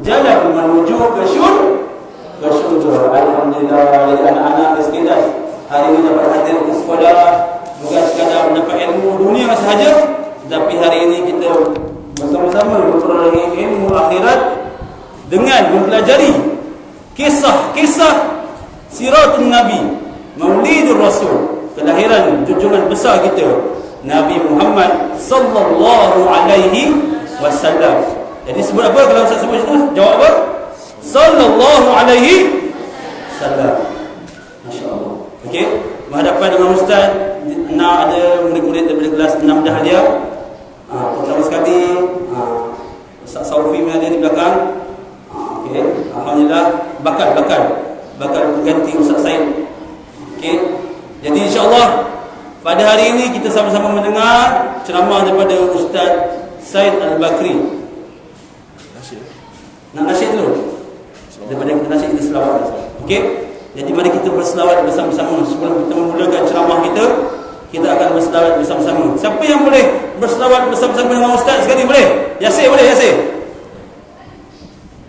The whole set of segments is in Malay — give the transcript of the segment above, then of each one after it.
jalan menuju ke syurga. Alhamdulillah, anak-anak sekalian, hari ini dapat hadir ke sekolah, bukan sekadar mendapat ilmu dunia sahaja, tapi hari ini kita bersama-sama memperoleh ilmu akhirat dengan mempelajari kisah-kisah Siratul Nabi, Maulidur Rasul, kelahiran junjungan besar kita Nabi Muhammad sallallahu alaihi wasallam. Jadi sebut apa kalau Ustaz sebut itu? Jawab apa? Sallallahu alaihi wasallam. Masya-Allah. Okey, berhadapan dengan Ustaz, nak ada murid-murid daripada kelas 6 Dahlia. Pertama sekali Ustaz Saufi ada di belakang. Okey, alhamdulillah bakal pengganti Ustaz Said. Okey. Jadi insya-Allah pada hari ini kita sama-sama mendengar ceramah daripada Ustaz Said Al-Bakri. Nak nasyid dulu. Daripada kita nasyid kita selawat. Okey. Jadi mari kita berselawat bersama-sama sebelum kita memulakan ceramah kita. Kita akan berselawat bersama-sama. Siapa yang boleh berselawat bersama-sama dengan Ustaz sekali boleh? Yasir boleh, Yasir?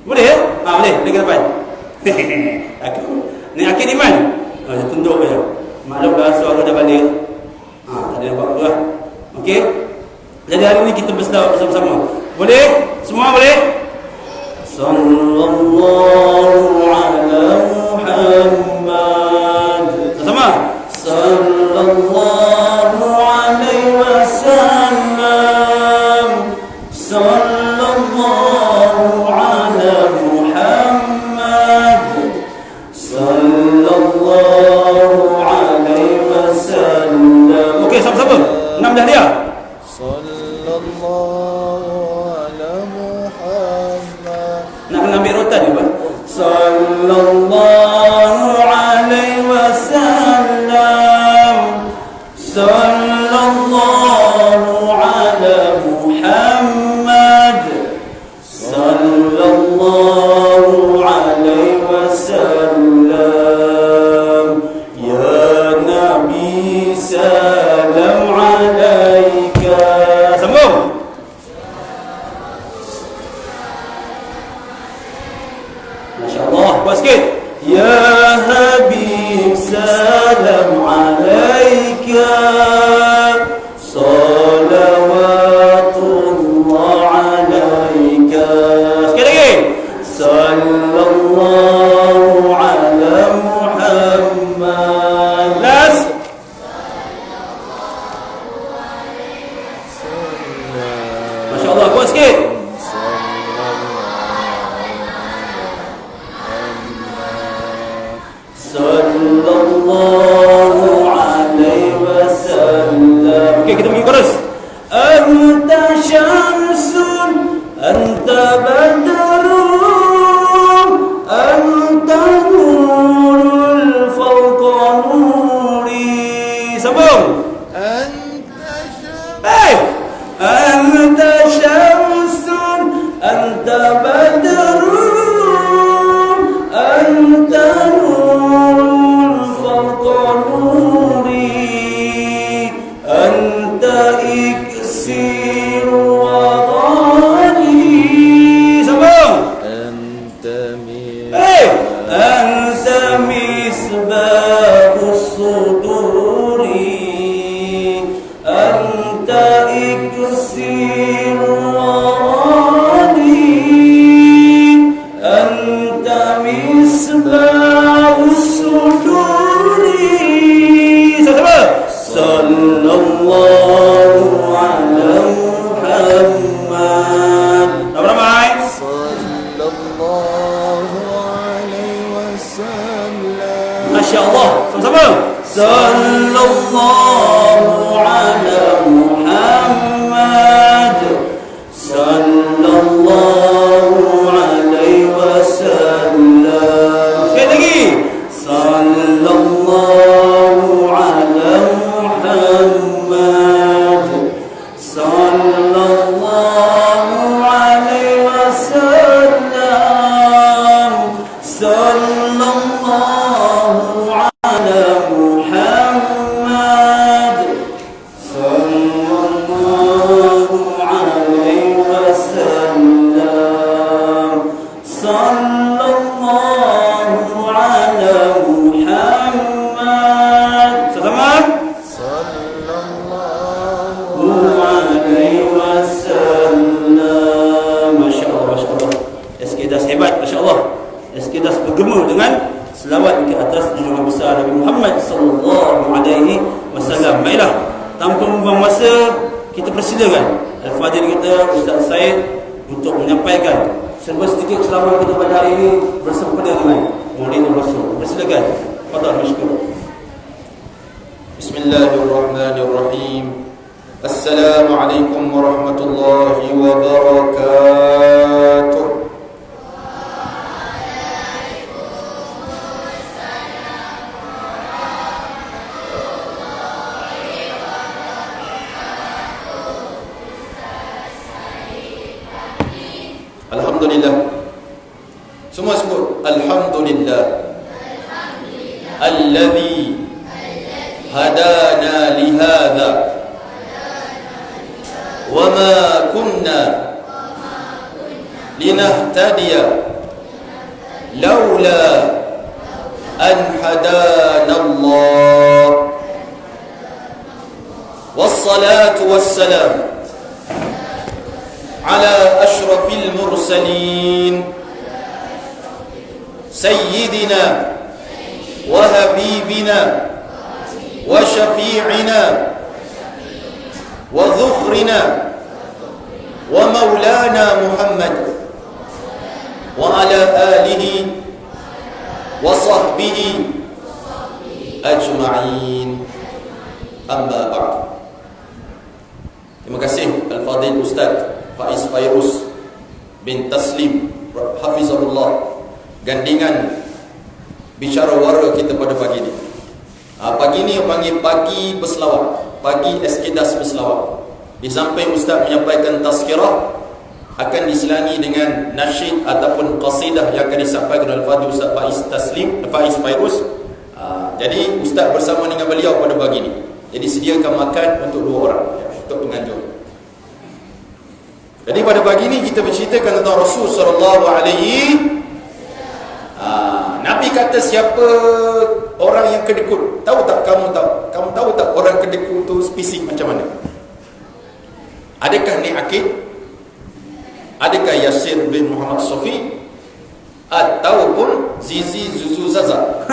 Boleh ya? Boleh. Pergi ke depan. Ni Akhil Iman. Dia tunduk je. Maklum dah suara dah balik. Tak ada buat apa lah. Okey. Jadi hari ni kita berselawat bersama-sama. Boleh? Semua boleh? Sallallahu ala Muhammad. Sama-sama. Sallallahu alaihi wasallam. Sallallahu ala Muhammad. Sallallahu alaihi wasallam. Okey, sama-sama. 6 dah dia. Sallallahu ala Muhammad. Nak kena ambil rotan ni, Pak. Sallallahu alaihi wasallam. Sallallahu ala Muhammad. Sallallahu alaihi wasallam. Ya Nabi salam alaika. Sambung. Masya-Allah, kuat sikit. Ya Habib salam alaika. Salawatullah alaika. Sekali lagi. Sallallahu ala Muhammad. Last. Masya-Allah, kuat sikit. Sallallahu alaihi wasallam. Okey, kita pergi chorus. Anta syamsun, anta badrun, anta nurul fawqa nuri. Sambung. Anta syamsun, anta badrun, anta nurul fawqa nuri, anta iksir wa ghani. Sambung. Anta misbahus suduri, anta iksir wa ghani, anta misbahus suduri. Sama-sama. Sallallahu ala Muhammad. Ramai-ramai. Sallallahu alaihi wasallam. Masya-Allah. Sama-sama. Sallallahu ala Muhammad. Sallallahu alaihi wasallam. Sekali lagi. Sallallahu ala Muhammad. Sallallahu alaihi wasallam. Sallallahu ala Muhammad. Sallallahu ala Muhammad. Sama. Sallallahu alaihi wasallam. Masya Allah, Masya Allah. Eskidas hebat, Masya Allah. Eskidas bergema dengan selawat ke atas junjungan besar Nabi Muhammad sallallahu alaihi wasallam. Baiklah, tanpa membuang masa, kita persilakan Al-Fadhil kita Ustaz Said untuk menyampaikan serba sedikit ceramah kita pada hari ini bersempena dengan Maulid Rasul. Persilakan. Fadhal masykur. Bismillahirrahmanirrahim. Assalamualaikum warahmatullahi wabarakatuh. Alhamdulillah. Semua sebut Alhamdulillah. Alladzi hadana lihadza wa ma kunna linahtadiya laula an hadana Allah. Wassalatu wassalam على أشرف المرسلين سيدنا وحبيبنا وشفيعنا وذخرنا ومولانا محمد وعلى آله وصحبه أجمعين. أما بعد. Terima kasih Al-Fadhil Ustaz Faiz Fairuz bin Taslim Hafizahullah, gandingan bicara wara kita pada pagi ini. Pagi ini panggil pagi berselawat, pagi Eskidas berselawat. Di samping Ustaz menyampaikan tazkirah, akan diselangi dengan nasyid ataupun qasidah yang akan disampaikan oleh Fadhil Ustaz Faiz Fairuz. Jadi Ustaz bersama dengan beliau pada pagi ini. Jadi sediakan makan untuk 2 orang, untuk penganjur. Jadi pada pagi ini kita berceritakan tentang Rasul sallallahu alaihi. Nabi kata siapa orang yang kedekut. Tahu tak kamu tahu? Kamu tahu tak orang kedekut itu spesifik macam mana? Adakah Nik Akid? Adakah Yasir bin Muhammad Sofi? Ataupun Zizi Zuzu Zaza?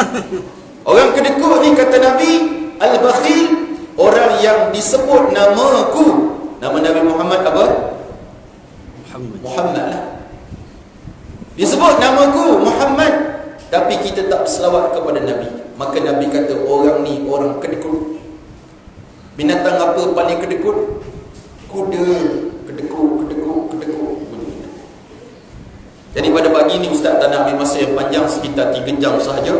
Orang kedekut ni kata Nabi, Al-Bakhil, orang yang disebut namaku. Nama Nabi Muhammad apa? Muhammad lah. Disebut namaku Muhammad, tapi kita tak berselawat kepada Nabi. Maka Nabi kata orang ni orang kedekut. Binatang apa paling kedekut? Kuda. Kedekut. Jadi pada pagi ni Ustaz tak nak ambil masa yang panjang, sekitar 3 jam sahaja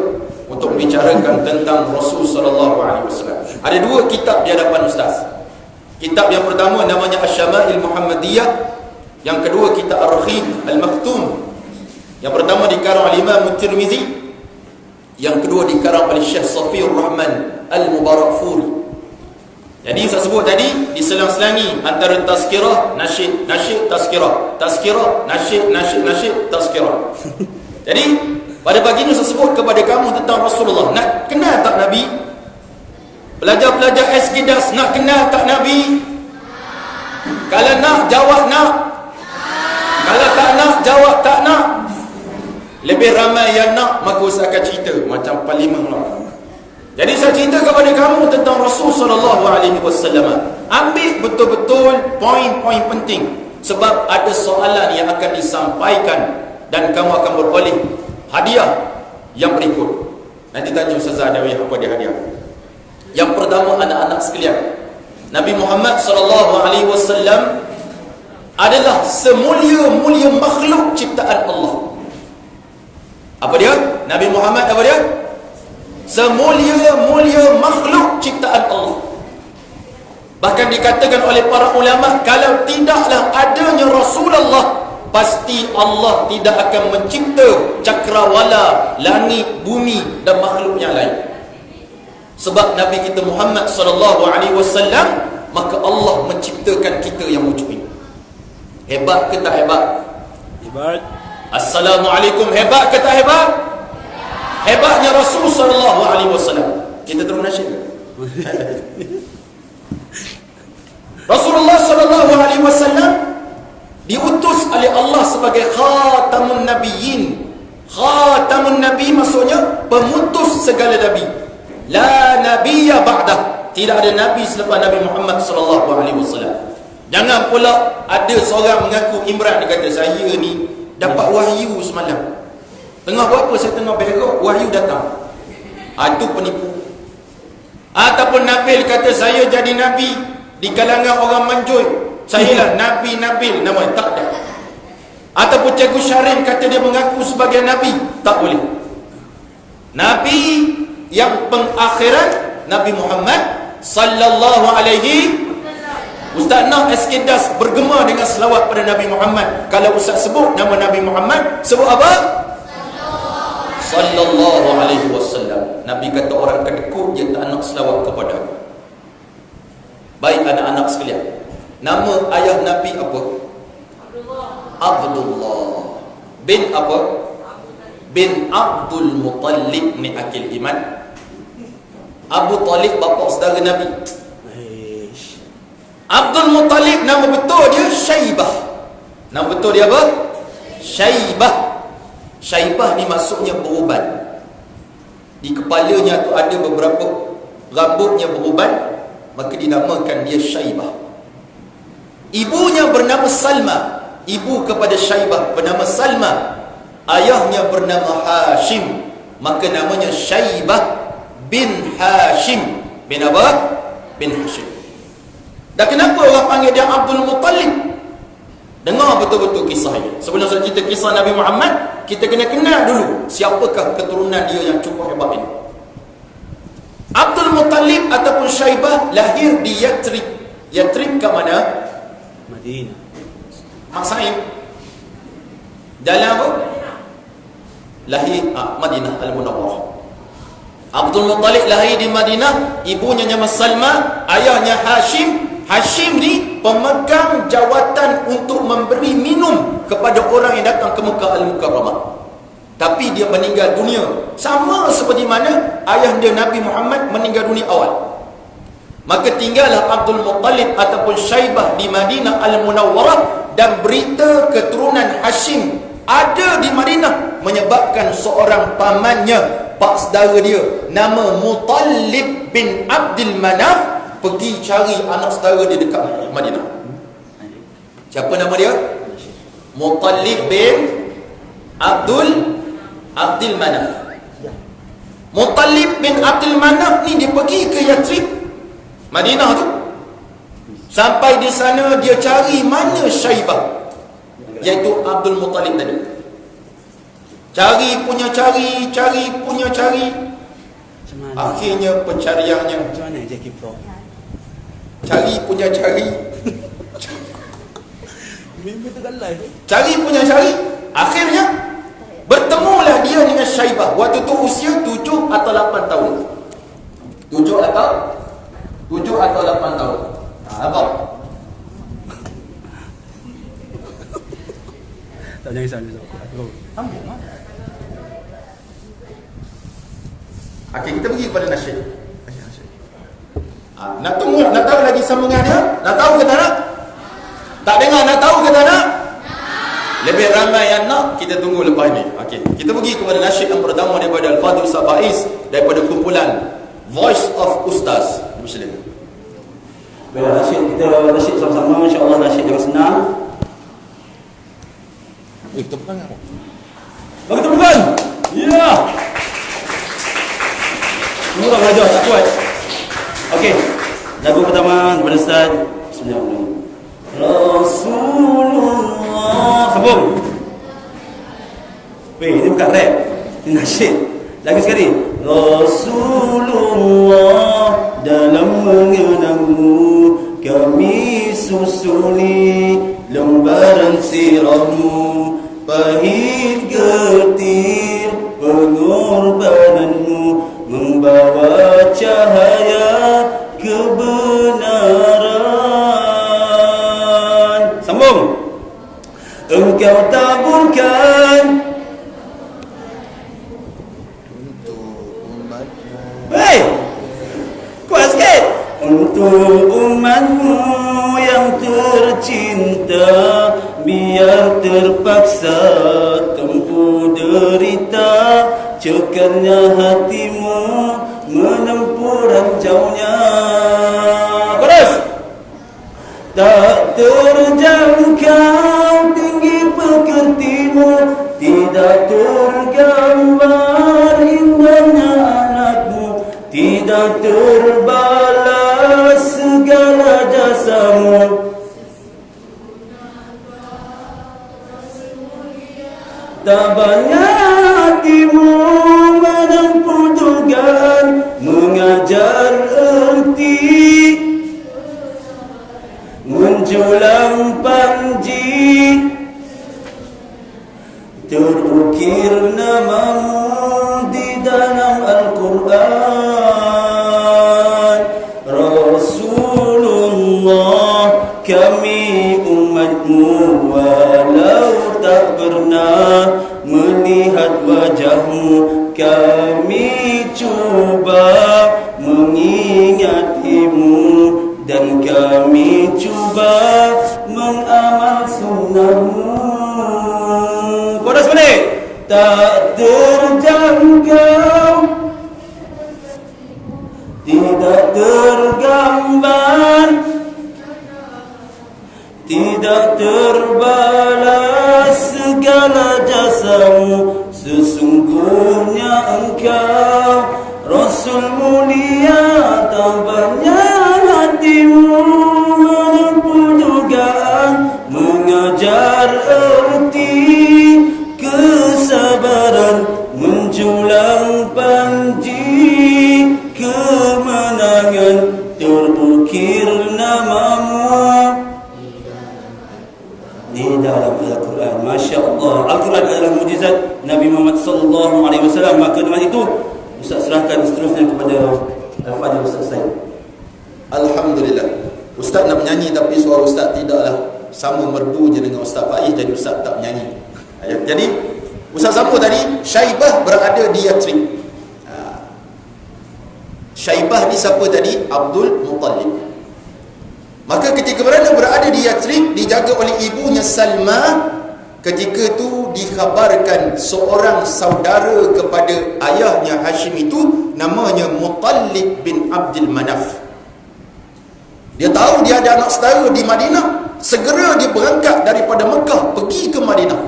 untuk membicarakan tentang Rasul sallallahu alaihi wasallam. Ada 2 kitab di hadapan Ustaz. Kitab yang pertama namanya Asy-Syama'il Muhammadiyah. Yang kedua kitab Ar-Raghib Al-Maktum. Yang pertama dikarang oleh Imam Tirmizi, yang kedua dikarang oleh Syekh Safiyur Rahman Al-Mubarakfuri. Jadi saya sebut tadi diselang-selangi antara tazkirah, nasyid, tazkirah, tazkirah, nasyid, tazkirah. Jadi pada pagi ini saya sebut kepada kamu tentang Rasulullah. Nak kenal tak Nabi? Pelajar-pelajar Eskidas nak kenal tak Nabi? Kalau nak, jawab nak. Kalau tak nak, jawab tak nak. Lebih ramai yang nak, maka saya akan cerita macam parlimen lah. Jadi saya cerita kepada kamu tentang Rasul sallallahu alaihi wasallam. Ambil betul-betul poin-poin penting, sebab ada soalan yang akan disampaikan dan kamu akan beroleh hadiah yang berikut. Nanti tanya Ustazah Adawi apa dia hadiah. Yang pertama, anak-anak sekalian, Nabi Muhammad sallallahu alaihi wasallam adalah semulia-mulia makhluk ciptaan Allah. Apa dia? Nabi Muhammad apa dia? Semulia-mulia makhluk ciptaan Allah. Bahkan dikatakan oleh para ulama, kalau tidaklah adanya Rasulullah, pasti Allah tidak akan mencipta cakrawala, langit, bumi dan makhluk yang lain. Sebab Nabi kita Muhammad sallallahu alaihi wasallam, maka Allah menciptakan kita yang wujud ini. Hebat ke tak hebat? Hebat. Assalamualaikum hebat ke tak hebat? Hebatnya Rasul sallallahu alaihi wasallam. Kita terus nasyid. Rasulullah sallallahu alaihi wasallam diutus oleh Allah sebagai khatamun nabiyyin. Khatamun nabi maksudnya pemutus segala nabi. La nabiyya ba'dah. Tidak ada nabi selepas Nabi Muhammad sallallahu alaihi wasallam. Jangan pula ada seorang mengaku Imran, dia kata saya ni dapat wahyu semalam. Tengah buat apa? Saya tengah berak, wahyu datang. Itu penipu. Ataupun Nabil kata saya jadi nabi di kalangan orang manjui. Saya lah Nabi Nabil nama, tak ada. Ataupun Cikgu Syarin kata dia mengaku sebagai nabi, tak boleh. Nabi yang pengakhiran Nabi Muhammad sallallahu alaihi. Ustaz Nah Eskidas bergema dengan selawat pada Nabi Muhammad. Kalau Ustaz sebut nama Nabi Muhammad, sebut apa? Sallallahu alaihi wasallam. Nabi kata orang kedekut dia tak nak selawat kepada aku. Baik anak-anak sekalian, nama ayah Nabi apa? Abdullah bin apa? Bin Abdul Muttalib ni akil iman. Abu Talib bapa saudara Nabi. Abdul Muttalib nama betul dia Syaibah. Nama betul dia apa? Syaibah. Syaibah ni maksudnya beruban. Di kepalanya tu ada beberapa rambutnya beruban, maka dinamakan dia Syaibah. Ibunya bernama Salma. Ibu kepada Syaibah bernama Salma. Ayahnya bernama Hashim, maka namanya Syaibah bin Hashim. Bin apa? Bin Hashim. Dan kenapa orang panggil dia Abdul Muttalib? Dengar betul-betul kisahnya. Sebelum saya cerita kisah Nabi Muhammad, kita kena kenal dulu siapakah keturunan dia yang cukup hebat ini. Abdul Muttalib ataupun Syaibah lahir di Yatrib. Yatrib ke mana? Madinah. Maksudnya dalam apa? Lahir Madinah Al-Munawwarah. Abdul Muttalib lahir di Madinah, ibunya nama Salma, ayahnya Hashim. Hashim ni pemegang jawatan untuk memberi minum kepada orang yang datang ke Mekah Al-Mukarramah. Tapi dia meninggal dunia sama seperti mana ayah dia Nabi Muhammad meninggal dunia awal. Maka tinggallah Abdul Muttalib ataupun Syaibah di Madinah Al-Munawwarah, dan berita keturunan Hashim ada di Madinah menyebabkan seorang pamannya, pak saudara dia nama Muttalib bin Abdul Manaf, pergi cari anak saudara dia dekat Madinah. Siapa nama dia? Muttalib bin Abdul Manaf. Muttalib bin Abdul Manaf ni dia pergi ke Yatrib, Madinah tu. Sampai di sana dia cari mana Syaibah, iaitu Abdul Muttalib tadi. Cari punya cari. Akhirnya pencariannya, Macam mana Jackie Pro? cari punya cari. Memang tu kan live. Cari punya cari. Akhirnya bertemulah dia dengan Syaibah. Waktu tu usia 7 atau 8 tahun. 7 atau 8 tahun. Apa? Tak jangan risau. Sambung lah. Okey, kita pergi kepada nasyid. Nak tunggu, nak tahu lagi sambungan dia? Nak tahu ke tak nak? Tak dengar, nak tahu ke tak nak? Lebih ramai yang nak, kita tunggu lepas ni. Okey, kita pergi kepada nasyid yang pertama daripada Al-Fadhil Sabais, daripada kumpulan Voice of Ustaz. Muslim. Baiklah, nasyid sama-sama, insya-Allah nasyid yang senang. Kita bukan apa? Bagi tepukan. Ya. Mula belajar tak kuat. Okey. Lagu pertama kepada Ustaz. Bismillahirrahmanirrahim. Rasulullah. Sambung. Weh, ini bukan rap. Ini nasyid. Lagi sekali. Rasulullah, dalam mengenangmu kami susuli lembaran sirahmu, pahit getir pengorbananmu, membawa cahaya kebenaran. Sambung. Engkau taburkan terpaksa tempuh derita, cekarnya hatimu menempuh ranjaunya. Chorus. Tak terjangkau tinggi pekertimu, tidak tergambar indahnya anakmu, tidak terbalas segala jasamu. Tak banyak hatimu menempuh dugaan, mengajar erti, menjulang panji, terukir namamu di dalam Al-Quran. Rasulullah, kami umatmu, walau tak pernah melihat wajahmu, kami cuba mengingatimu, dan kami cuba mengamal sunnahmu. Chorus balik. Tak terjangkau, tidak tergambar, tidak terbalas segala jasamu. Sesungguhnya engkau Rasul mulia, tak banyak hatimu menempuh dugaan, mengajar erti kesabaran, menjulang panji kemenangan, terukir namamu di dalam Al-Quran. Masya Allah, Al-Quran adalah mujizat Nabi Muhammad SAW. Maka dengan itu Ustaz serahkan seterusnya kepada Al-Fadhil Ustaz Said. Alhamdulillah. Ustaz nak menyanyi tapi suara Ustaz tidaklah sama merdunya dengan Ustaz Faiz, jadi Ustaz tak menyanyi. Jadi Ustaz sambung tadi, Syaibah berada di Yathrib. Syaibah ni siapa tadi? Abdul Muttalib. Maka ketika berada di Yathrib, dijaga oleh ibunya Salma. Ketika itu dikhabarkan seorang saudara kepada ayahnya Hashim itu, namanya Muttalib bin Abdul Manaf. Dia tahu dia ada anak saudara di Madinah. Segera dia berangkat daripada Mekah pergi ke Madinah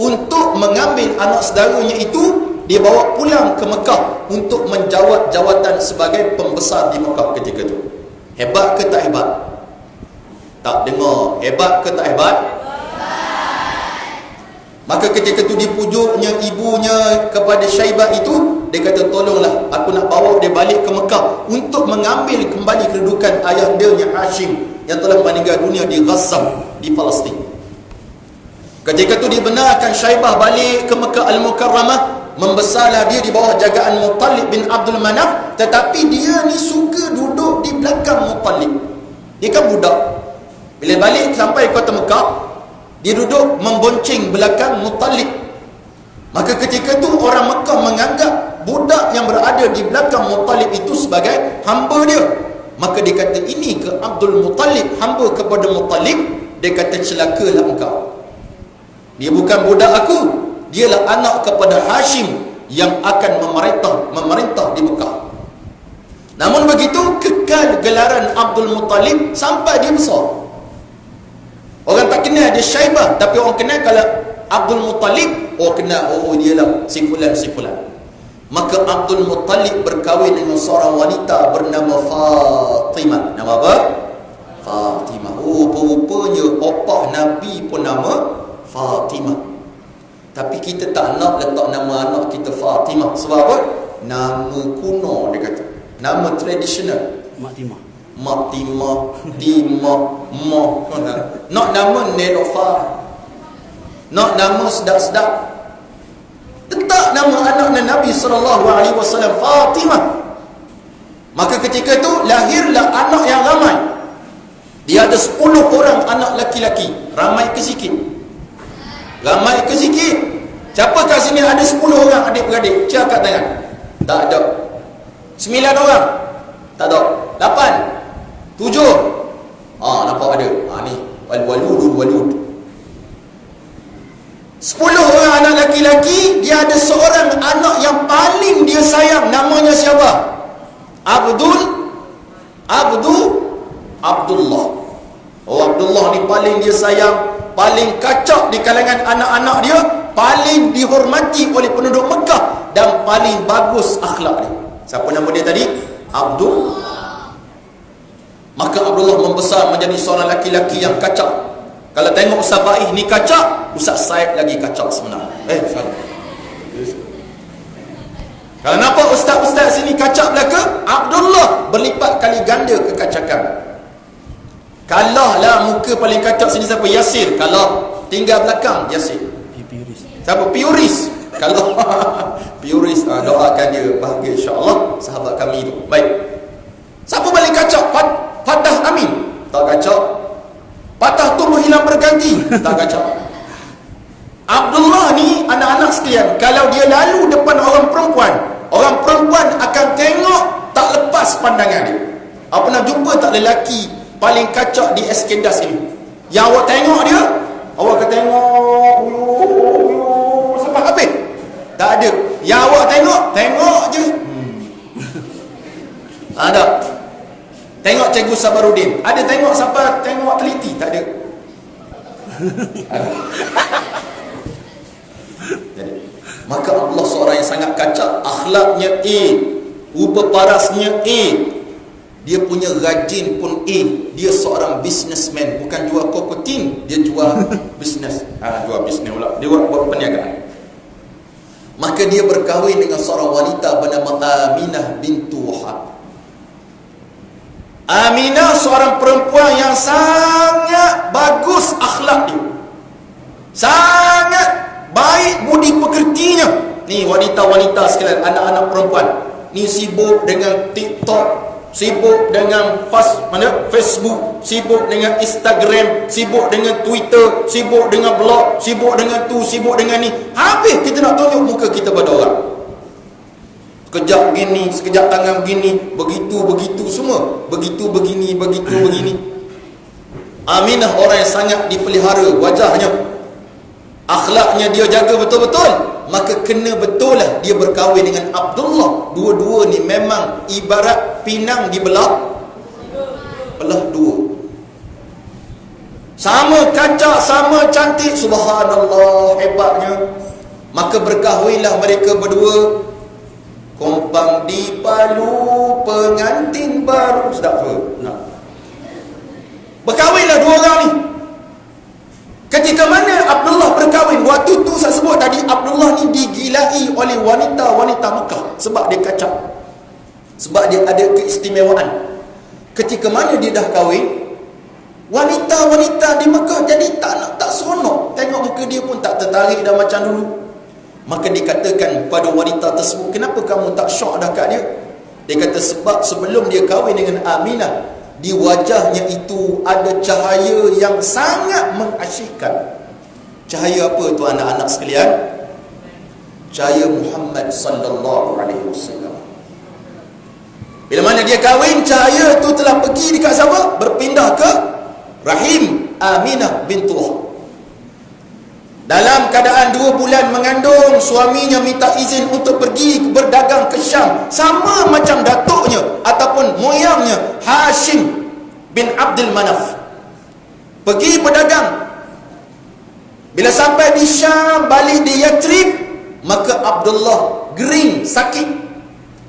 untuk mengambil anak saudaranya itu. Dia bawa pulang ke Mekah untuk menjawat jawatan sebagai pembesar di Mekah ketika itu. Hebat ke tak hebat? Tak dengar. Hebat ke tak hebat? Maka ketika itu dipujuknya ibunya kepada Syaibah itu. Dia kata, tolonglah, aku nak bawa dia balik ke Mekah untuk mengambil kembali kedudukan ayahandanya Hashim yang telah meninggal dunia di Ghazzam, di Palestin. Ketika itu dibenarkan Syaibah balik ke Mekah Al-Mukarramah. Membesarlah dia di bawah jagaan Muttalib bin Abdul Manaf. Tetapi dia ni suka duduk di belakang Muttalib. Dia kan budak. Bila balik sampai kota Mekah, dia duduk membonceng belakang Muttalib. Maka ketika itu orang Mekah menganggap budak yang berada di belakang Muttalib itu sebagai hamba dia. Maka dia kata, ini ke Abdul Muttalib, hamba kepada Muttalib. Dia kata, celakalah engkau. Dia bukan budak aku, dialah anak kepada Hashim yang akan memerintah di Mekah. Namun begitu, kekal gelaran Abdul Muttalib sampai dia besar. Orang tak kenal dia Syaibah, tapi orang kenal kalau Abdul Muttalib, orang kenal, oh dialah si fulan. Maka Abdul Muttalib berkahwin dengan seorang wanita bernama Fatimah. Nama apa? Fatimah. Oh, rupanya opah Nabi pun nama Fatimah. Tapi kita tak nak letak nama anak kita Fatimah. Sebab apa? Nama kuno dia kata. Nama tradisional. Mak Timah. Mak Timah, Timah, Mah. Nak nama Nelofa. Nak nama sedap-sedap. Letak nama anak Nabi SAW Fatimah. Maka ketika itu lahirlah anak yang ramai. Dia ada 10 orang anak laki-laki. Ramai ke sikit? Ramai ke sikit? Siapa kat sini ada 10 orang adik-beradik? Cakap tangan. Tak ada. 9 orang? Tak ada. 8? 7? Nampak ada. Ni walud. 10 orang anak laki-laki, dia ada seorang anak yang paling dia sayang. Namanya siapa? Abdullah. Oh, Abdullah ni paling dia sayang, paling kacak di kalangan anak-anak dia, paling dihormati oleh penduduk Mekah, dan paling bagus akhlak dia. Siapa nama dia tadi? Abdullah. Maka Abdullah membesar menjadi seorang laki-laki yang kacak. Kalau tengok Ustaz Baih ni kacak, Ustaz Said lagi kacak sebenarnya. Salah. Kalau nampak ustaz-ustaz sini kacak belaka, Abdullah berlipat kali ganda kekacakan. Kalahlah muka paling kacak sini siapa? Yasir. Kalau tinggal belakang Yasir. Siapa? Piuris. Kalau Piuris, doakan dia bahagia insya-Allah, sahabat kami itu. Baik. Siapa paling kacak? Fatah Amin. Tak kacak. Patah tumbuh hilang berganti. Tak kacak. Abdullah ni, anak-anak sekalian, kalau dia lalu depan orang perempuan akan tengok tak lepas pandangan dia. Apa nak jumpa tak lelaki paling kacak di Eskedas ini? Yang awak tengok dia, awak akan tengok sampai habis. Tak ada. Yang awak tengok je. Ada. Tengok Cikgu Sabarudin. Ada tengok sampai tengok teliti? Tak ada. Jadi, maka Allah seorang yang sangat kacak, akhlaknya A, rupa parasnya A, dia punya rajin pun A. Dia seorang businessman, bukan jual kokotin, dia jual bisnes. Jual bisnes pula. Dia buat perniagaan. Maka dia berkahwin dengan seorang wanita bernama Aminah bintu Wahab. Aminah seorang perempuan yang sangat bagus akhlak dia, sangat baik budi pekertinya. Ni wanita-wanita sekalian, anak-anak perempuan ni sibuk dengan TikTok, sibuk dengan Facebook, sibuk dengan Instagram, sibuk dengan Twitter, sibuk dengan blog, sibuk dengan tu, sibuk dengan ni. Habis kita nak tunjuk muka kita pada orang. Sekejap begini, sekejap tangan begini, begitu semua, begitu begini. Aminah orang yang sangat dipelihara wajahnya, akhlaknya dia jaga betul-betul. Maka kena betul lah dia berkahwin dengan Abdullah. Dua-dua ni memang ibarat pinang dibelah dua. Sama kacak, sama cantik, subhanallah, hebatnya. Maka berkahwinlah mereka berdua. Kompang di Palu, pengantin baru. Sedap ke? Berkahwinlah dua orang ni. Ketika mana Abdullah berkahwin, waktu tu saya sebut tadi, Abdullah ni digilai oleh wanita-wanita Mekah sebab dia kacak, sebab dia ada keistimewaan. Ketika mana dia dah kahwin, wanita-wanita di Mekah jadi tak seronok. Tengok muka dia pun tak tertarik dah macam dulu. Maka dikatakan pada wanita tersebut, kenapa kamu tak syok dah kat dia? Dia kata sebab sebelum dia kahwin dengan Aminah, di wajahnya itu ada cahaya yang sangat mengasyikkan. Cahaya apa tu anak-anak sekalian? Cahaya Muhammad sallallahu alaihi wasallam. Bila mana dia kahwin, cahaya tu telah pergi dekat siapa? Berpindah ke rahim Aminah bintu Wahab. Dalam keadaan 2 bulan mengandung, suaminya minta izin untuk pergi berdagang ke Syam, sama macam datuknya ataupun moyangnya Hashim bin Abdul Manaf. Pergi berdagang. Bila sampai di Syam, balik di Yathrib, maka Abdullah gering, sakit,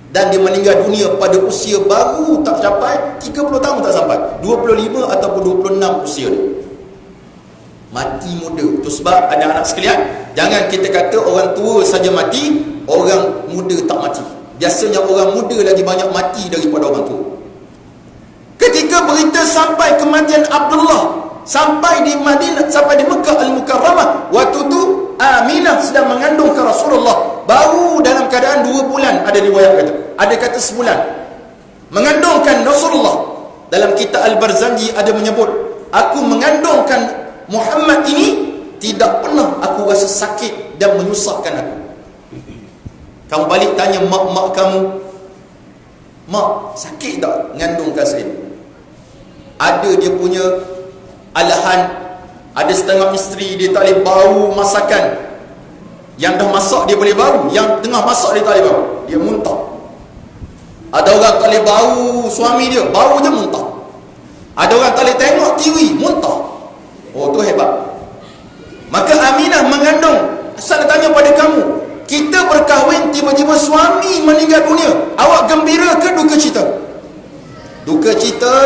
dan dia meninggal dunia pada usia baru tak capai 30 tahun, tak sampai 25 ataupun 26 usia dia. Mati muda. Itu sebab anak-anak sekalian, jangan kita kata orang tua saja mati, orang muda tak mati. Biasanya orang muda lagi banyak mati daripada orang tua. Ketika berita sampai kematian Abdullah, sampai di Madinah, sampai di Mekah Al-Mukarramah, waktu tu Aminah sedang mengandung ke Rasulullah, baru dalam keadaan 2 bulan. Ada riwayat kata, ada kata sebulan mengandungkan Rasulullah. Dalam kitab Al-Barzanji ada menyebut, aku mengandungkan Muhammad ini, tidak pernah aku rasa sakit dan menyusahkan aku. Kamu balik tanya mak kamu, mak sakit tak mengandungkan saya? Ada dia punya alahan, Ada setengah isteri dia tak boleh bau masakan. Yang dah masak dia boleh bau, yang tengah masak dia tak boleh bau, dia muntah. Ada orang tak boleh bau suami dia, bau je muntah. Ada orang tak boleh tengok TV, muntah. Oh, tu hebat. Maka Aminah mengandung. Asal tanya pada kamu, kita berkahwin tiba-tiba suami meninggal dunia, awak gembira ke duka cita? Duka cita.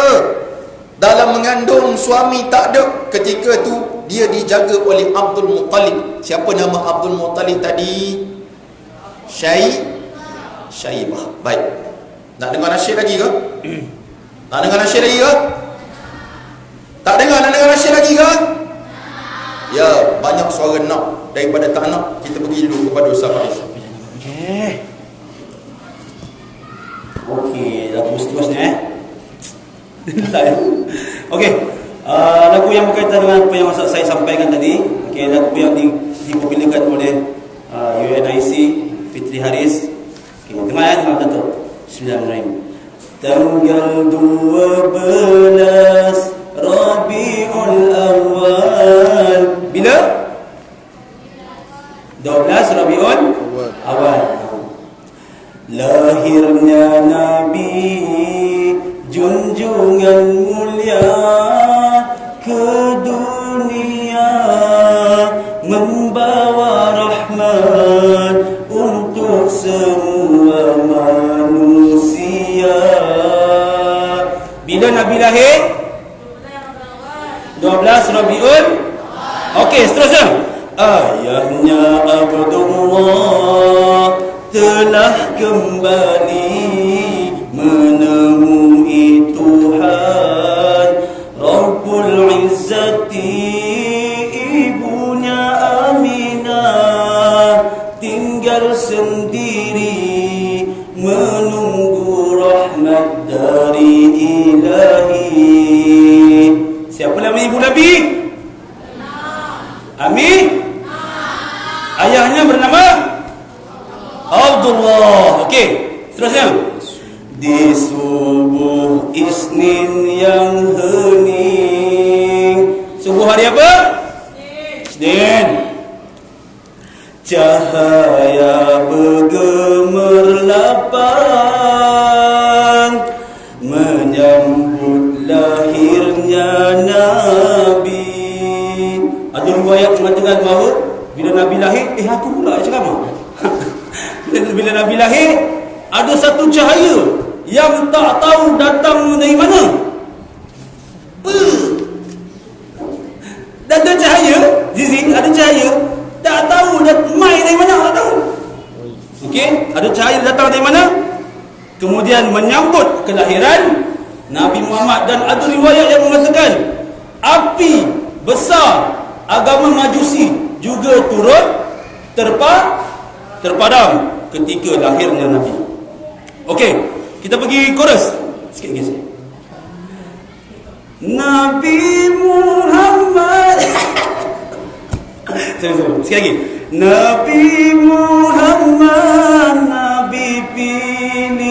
Dalam mengandung suami tak ada, ketika tu dia dijaga oleh Abdul Muttalib. Siapa nama Abdul Muttalib tadi? Syaibah. Baik. Nak dengar nasyid lagi ke? Nak dengar nasyid lagi ke? Tak dengar? Nak dengar nasyid lagi ke? Ya, banyak suara nak. Daripada tak nak, kita pergi dulu kepada Ustaz Faiz. Okey, lagu seterusnya Okey, lagu yang berkaitan dengan apa yang saya sampaikan tadi. Okey, lagu yang dipopularkan oleh UNIC, Fitri Haris. Okey, dengar ya, dengar betul. Bismillahirrahmanirrahim. Tanggal 12 Rabiul Awal. Bila? 12 Rabiul Awal. Lahirnya Nabi junjungan mulia ke dunia, membawa rahmat untuk semua manusia. Bila Nabi lahir? 12 Rabiul. Okey, seterusnya. Ayahnya Abdullah telah kembali menemui Tuhan Rabbul Izzati. Ibunya Aminah tinggal sendiri menunggu rahmat dari Ilahi. Siapa nama ibu Nabi? Amin. Ayahnya bernama Abdullah. Okey, seterusnya. Di subuh Isnin yang hening. Subuh hari apa? Isnin. Cahaya bergemerlapan menyambut lahirnya Nabi. Ada riwayat mengatakan bahawa bila Nabi lahir, aku pula ceramah. Bila Nabi lahir, ada satu cahaya yang tak tahu datang dari mana. Ada cahaya, Zizi, ada cahaya, tak tahu mai dari mana, tak tahu. Okey, ada cahaya datang dari mana? Kemudian menyambut kelahiran Nabi Muhammad. Dan ada riwayat yang mengatakan api besar agama Majusi juga turut terpadam ketika lahirnya Nabi. Okey, kita pergi chorus sikit lagi. Nabi Muhammad. Sekali lagi. Nabi Muhammad, Nabi pilihan.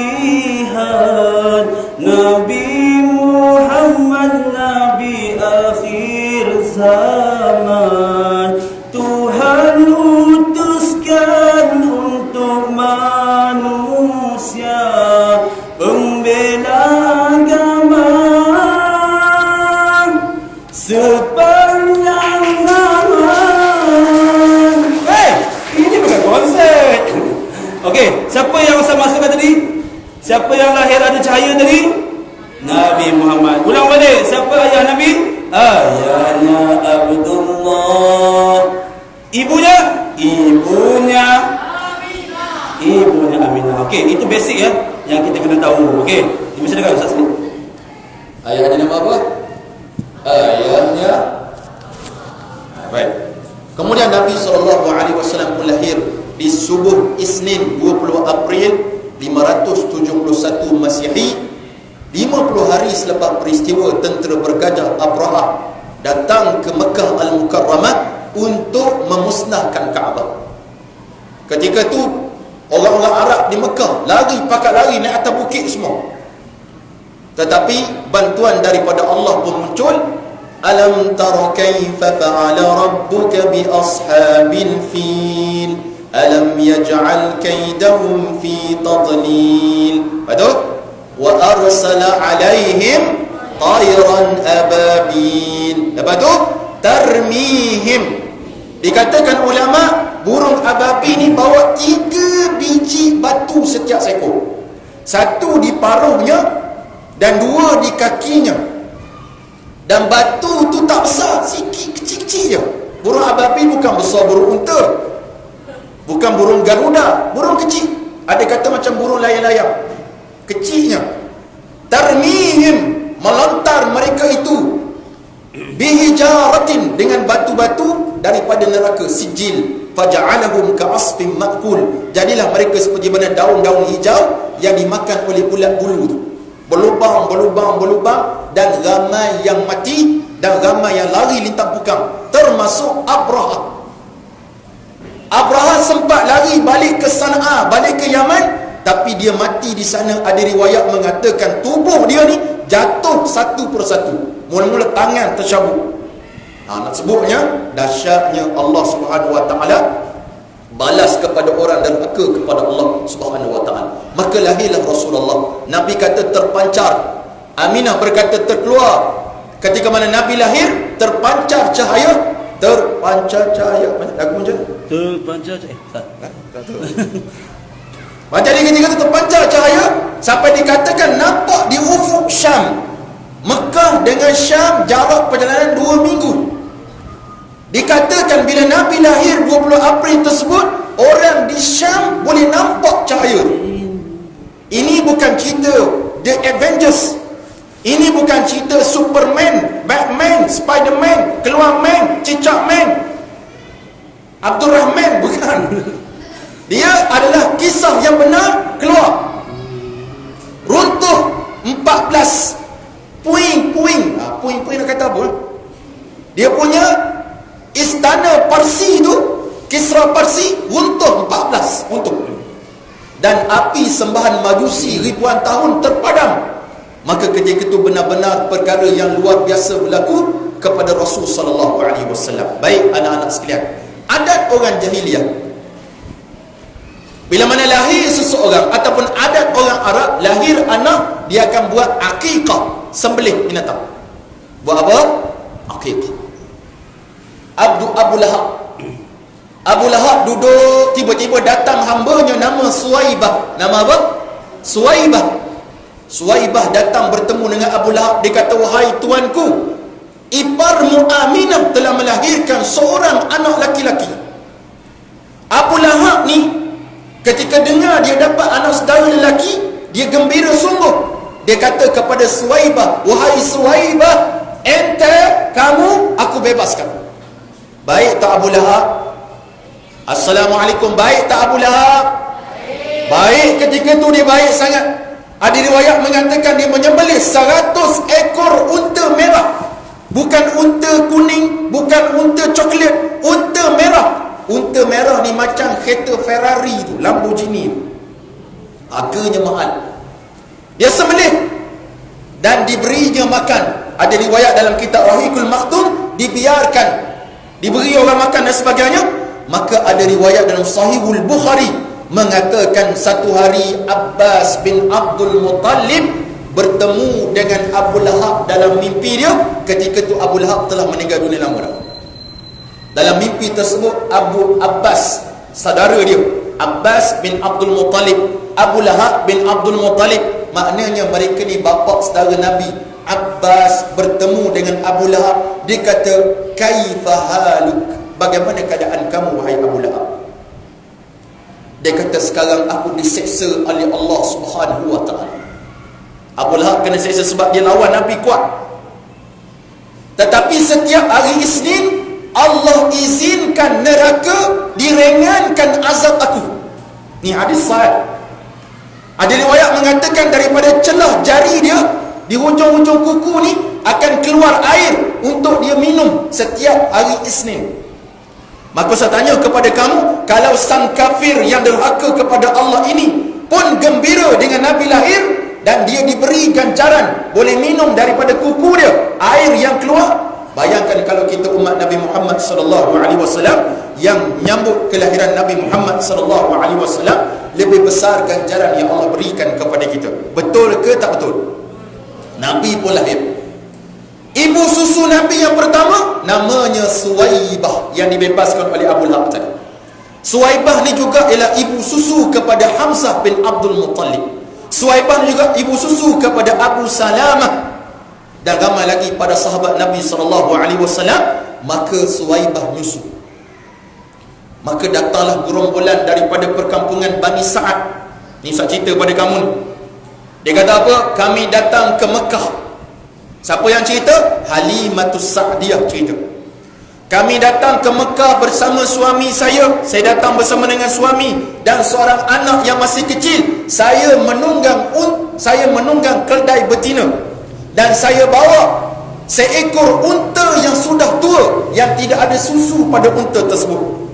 Nabi Muhammad, Nabi akhir zaman. Tuhan utuskan untuk manusia, pembela agama sepanjang zaman. Ini bukan konsert. Okey, siapa yang saya masukkan tadi? Siapa yang lahir ada cahaya tadi? Nabi Muhammad. Ulang balik, siapa ayah Nabi? Ayahnya Abdullah. Ibunya? Ibunya Aminah. Okey, itu basic ya, yang kita kena tahu. Okey, dipersilakan Ustaz sikit. Ayahnya nama apa? Ayahnya. Baik. Kemudian Nabi SAW pun lahir di subuh Isnin 20 April 571 Masihi, 50 hari selepas peristiwa tentera bergajah Abrahah datang ke Mekah Al-Mukarramah untuk memusnahkan Kaabah. Ketika tu orang-orang Arab di Mekah lari, pakat lari naik atas bukit semua. Tetapi bantuan daripada Allah pun muncul. Alam tara kaifa fa'ala rabbuka bi ashabil fil alam yaj'al kaidahum fi tadlil. Betul? Wa arsala alaihim tayran ababil. Lepas tu tarmihim. Dikatakan ulama, burung ababil ni bawa 3 biji batu setiap seekor. 1 di paruhnya dan 2 di kakinya. Dan batu tu tak besar, sikit, kecil-kecil je. Burung ababil bukan besar burung unta, bukan burung garuda, burung kecil. Ada kata macam burung layang-layang, kecilnya. Tarmihim, melontar mereka itu bihijaratin, dengan batu-batu daripada neraka sijil, faja'alahum ka'asfin ma'kul. Jadilah mereka seperti mana daun-daun hijau yang dimakan oleh ulat bulu tu. Berlubang, dan ramai yang mati dan ramai yang lari lintang pukang, termasuk Abraha. Abraha sempat lari balik ke Sana'a, balik ke Yaman, tapi dia mati di sana. Ada riwayat mengatakan tubuh dia ni jatuh satu persatu. Mula-mula tangan tercabut. Nak sebutnya dahsyatnya Allah Subhanahu Wa Taala balas kepada orang dan derhaka kepada Allah Subhanahu Wa Taala. Maka lahirlah Rasulullah. Nabi kata terpancar. Aminah berkata terkeluar. Ketika mana Nabi lahir, terpancar cahaya. Terpancar cahaya. Lagu macam Terpancar cahaya. Macam dia kata terpancar cahaya, sampai dikatakan nampak di ufuk Syam. Mekah dengan Syam jarak perjalanan 2 minggu. Dikatakan bila Nabi lahir 20 April tersebut, orang di Syam boleh nampak cahaya. Ini bukan cerita The Avengers. Ini bukan cerita Superman, Batman, Spiderman, Keluar Man, Cicak Man, Abdul Rahman, bukan. Dia adalah kisah yang benar. Keluar runtuh 14 puing-puing. Puing-puing nak kata apa? Dia punya istana Parsi tu, Kisra Parsi, runtuh 14 runtuh. Dan api sembahan Majusi ribuan tahun terpadam. Maka ketika itu benar-benar perkara yang luar biasa berlaku kepada Rasul sallallahu alaihi wasallam. Baik anak-anak sekalian, adat orang jahiliah, bila mana lahir seseorang ataupun adat orang Arab, lahir anak, dia akan buat akikah, sembelih binatang. Buat apa? Akikah. Abu Lahab. Abu Lahab duduk, tiba-tiba datang hambanya nama Suwaibah. Nama apa? Suwaibah. Suwaibah datang bertemu dengan Abu Lahab. Dia kata, wahai tuanku, iparmu Aminah telah melahirkan seorang anak laki-laki. Abu Lahab ni ketika dengar dia dapat anak saudara lelaki, dia gembira sungguh. Dia kata kepada Suwaibah, wahai Suwaibah, ente, kamu, aku bebaskan. Baik tak Abu Lahab? Assalamualaikum. Baik tak Abu Lahab? Baik. Ketika tu dia baik sangat. Ada riwayat mengatakan dia menyembelih 100 ekor unta merah. Bukan unta kuning, bukan unta coklat, unta merah. Unta merah ni macam kereta Ferrari tu, Lamborghini tu. Harganya mahal. Dia sembelih dan diberinya makan. Ada riwayat dalam kitab Rahikul Maktum, dibiarkan, diberi orang makan dan sebagainya. Maka ada riwayat dalam Sahihul Bukhari mengatakan satu hari Abbas bin Abdul Muttalib bertemu dengan Abu Lahab dalam mimpi dia. Ketika itu Abu Lahab telah meninggal dunia lama dah. Dalam mimpi tersebut Abu Abbas, saudara dia, Abbas bin Abdul Muttalib, Abu Lahab bin Abdul Muttalib, maknanya mereka ni bapa saudara Nabi. Abbas bertemu dengan Abu Lahab. Dia kata, kaifa haluk, bagaimana keadaan kamu wahai Abu Lahab? Dia kata, sekarang aku diseksa oleh Allah Subhanahu Wa Taala. Abu Lahab kena seksa sebab dia lawan Nabi kuat. Tetapi setiap hari Isnin Allah izinkan neraka diringankan azab aku. Ni hadis sahih. Ada riwayat mengatakan daripada celah jari dia, di hujung-hujung kuku ni akan keluar air untuk dia minum setiap hari Isnin. Maka saya tanya kepada kamu, kalau sang kafir yang derhaka kepada Allah ini pun gembira dengan Nabi lahir dan dia diberi ganjaran boleh minum daripada kuku dia air yang keluar, Bayangkan kalau kita umat Nabi Muhammad sallallahu alaihi wasallam yang menyambut kelahiran Nabi Muhammad sallallahu alaihi wasallam, lebih besar ganjaran yang Allah berikan kepada kita. Betul ke tak betul? Nabi pun lahir. Ibu susu Nabi yang pertama namanya Suwaibah, yang dibebaskan oleh Abu Lahab tadi. Suwaibah ni juga ialah ibu susu kepada Hamzah bin Abdul Muttalib. Suwaibah juga ibu susu kepada Abu Salamah dan ramai lagi pada sahabat Nabi SAW. Maka Suwaibah nyusu. Maka datanglah gerombolan daripada perkampungan Bani Sa'ad. Ni saya cerita pada kamu ni. Dia kata apa? Kami datang ke Mekah. Siapa yang cerita? Halimatus Sa'diyah cerita. Kami datang ke Mekah bersama suami saya. Saya datang bersama dengan suami dan seorang anak yang masih kecil. Saya menunggang keldai betina. Dan saya bawa seekor unta yang sudah tua, yang tidak ada susu pada unta tersebut.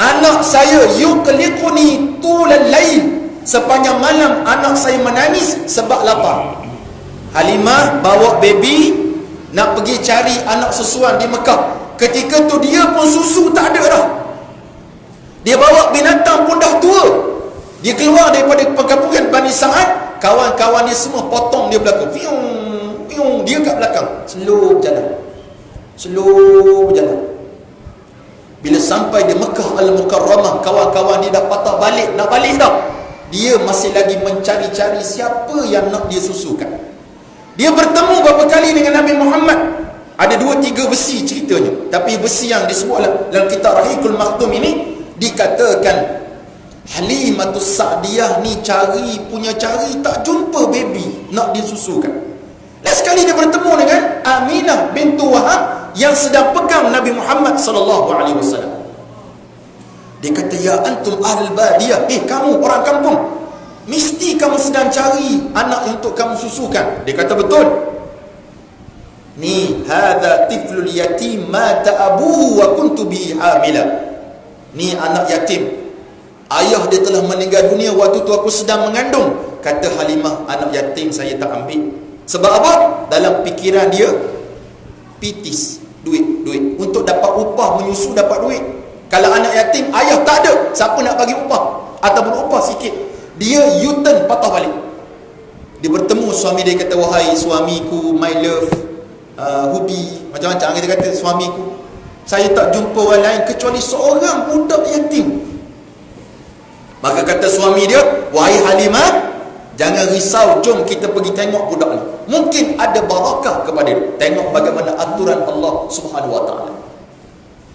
Anak saya yuqliquni tulal lail. Sepanjang malam anak saya menangis sebab lapar. Halimah bawa baby nak pergi cari anak susuan di Mekah. Ketika tu dia pun susu tak ada dah. Dia bawa binatang pun dah tua. Dia keluar daripada perkampungan Bani Sa'ad. Kawan-kawan dia semua potong dia belakang. Piung, piung, dia kat belakang. Slow berjalan. Bila sampai di Mekah Al-Mukarramah, kawan-kawan dia dah patah balik, nak balik dah. Dia masih lagi mencari-cari siapa yang nak dia susukan. Dia bertemu beberapa kali dengan Nabi Muhammad. Ada 2-3 versi ceritanya. Tapi versi yang disebut dalam kitab Rahiqul Maktum ini, dikatakan Halimatus Sa'diyah ni cari tak jumpa baby nak disusukan. Dan sekali dia bertemu dengan Aminah bintu Wahab yang sedang pegang Nabi Muhammad sallallahu alaihi wasallam. Dia kata, ya antum ahlul badiyah, kamu orang kampung, mesti kamu sedang cari anak untuk kamu susukan. Dia kata, betul. Ni hadza tiflul yatim mata abuhu wa kuntu bihi hamila. Ni anak yatim, ayah dia telah meninggal dunia waktu tu aku sedang mengandung. Kata Halimah, anak yatim saya tak ambil. Sebab apa? Dalam fikiran dia, pitis, duit. Untuk dapat upah menyusu dapat duit. Kalau anak yatim, ayah tak ada, siapa nak bagi upah? Ataupun upah sikit. Dia U-turn, patah balik. Dia bertemu suami dia, kata, wahai suamiku, my love, Hubi, macam-macam kita kata, suamiku, saya tak jumpa orang lain kecuali seorang budak yatim. Maka kata suami dia, wahai Halimah, jangan risau, jom kita pergi tengok budak ni. Mungkin ada barakah kepada dia. Tengok bagaimana aturan Allah Subhanahu Wa Taala.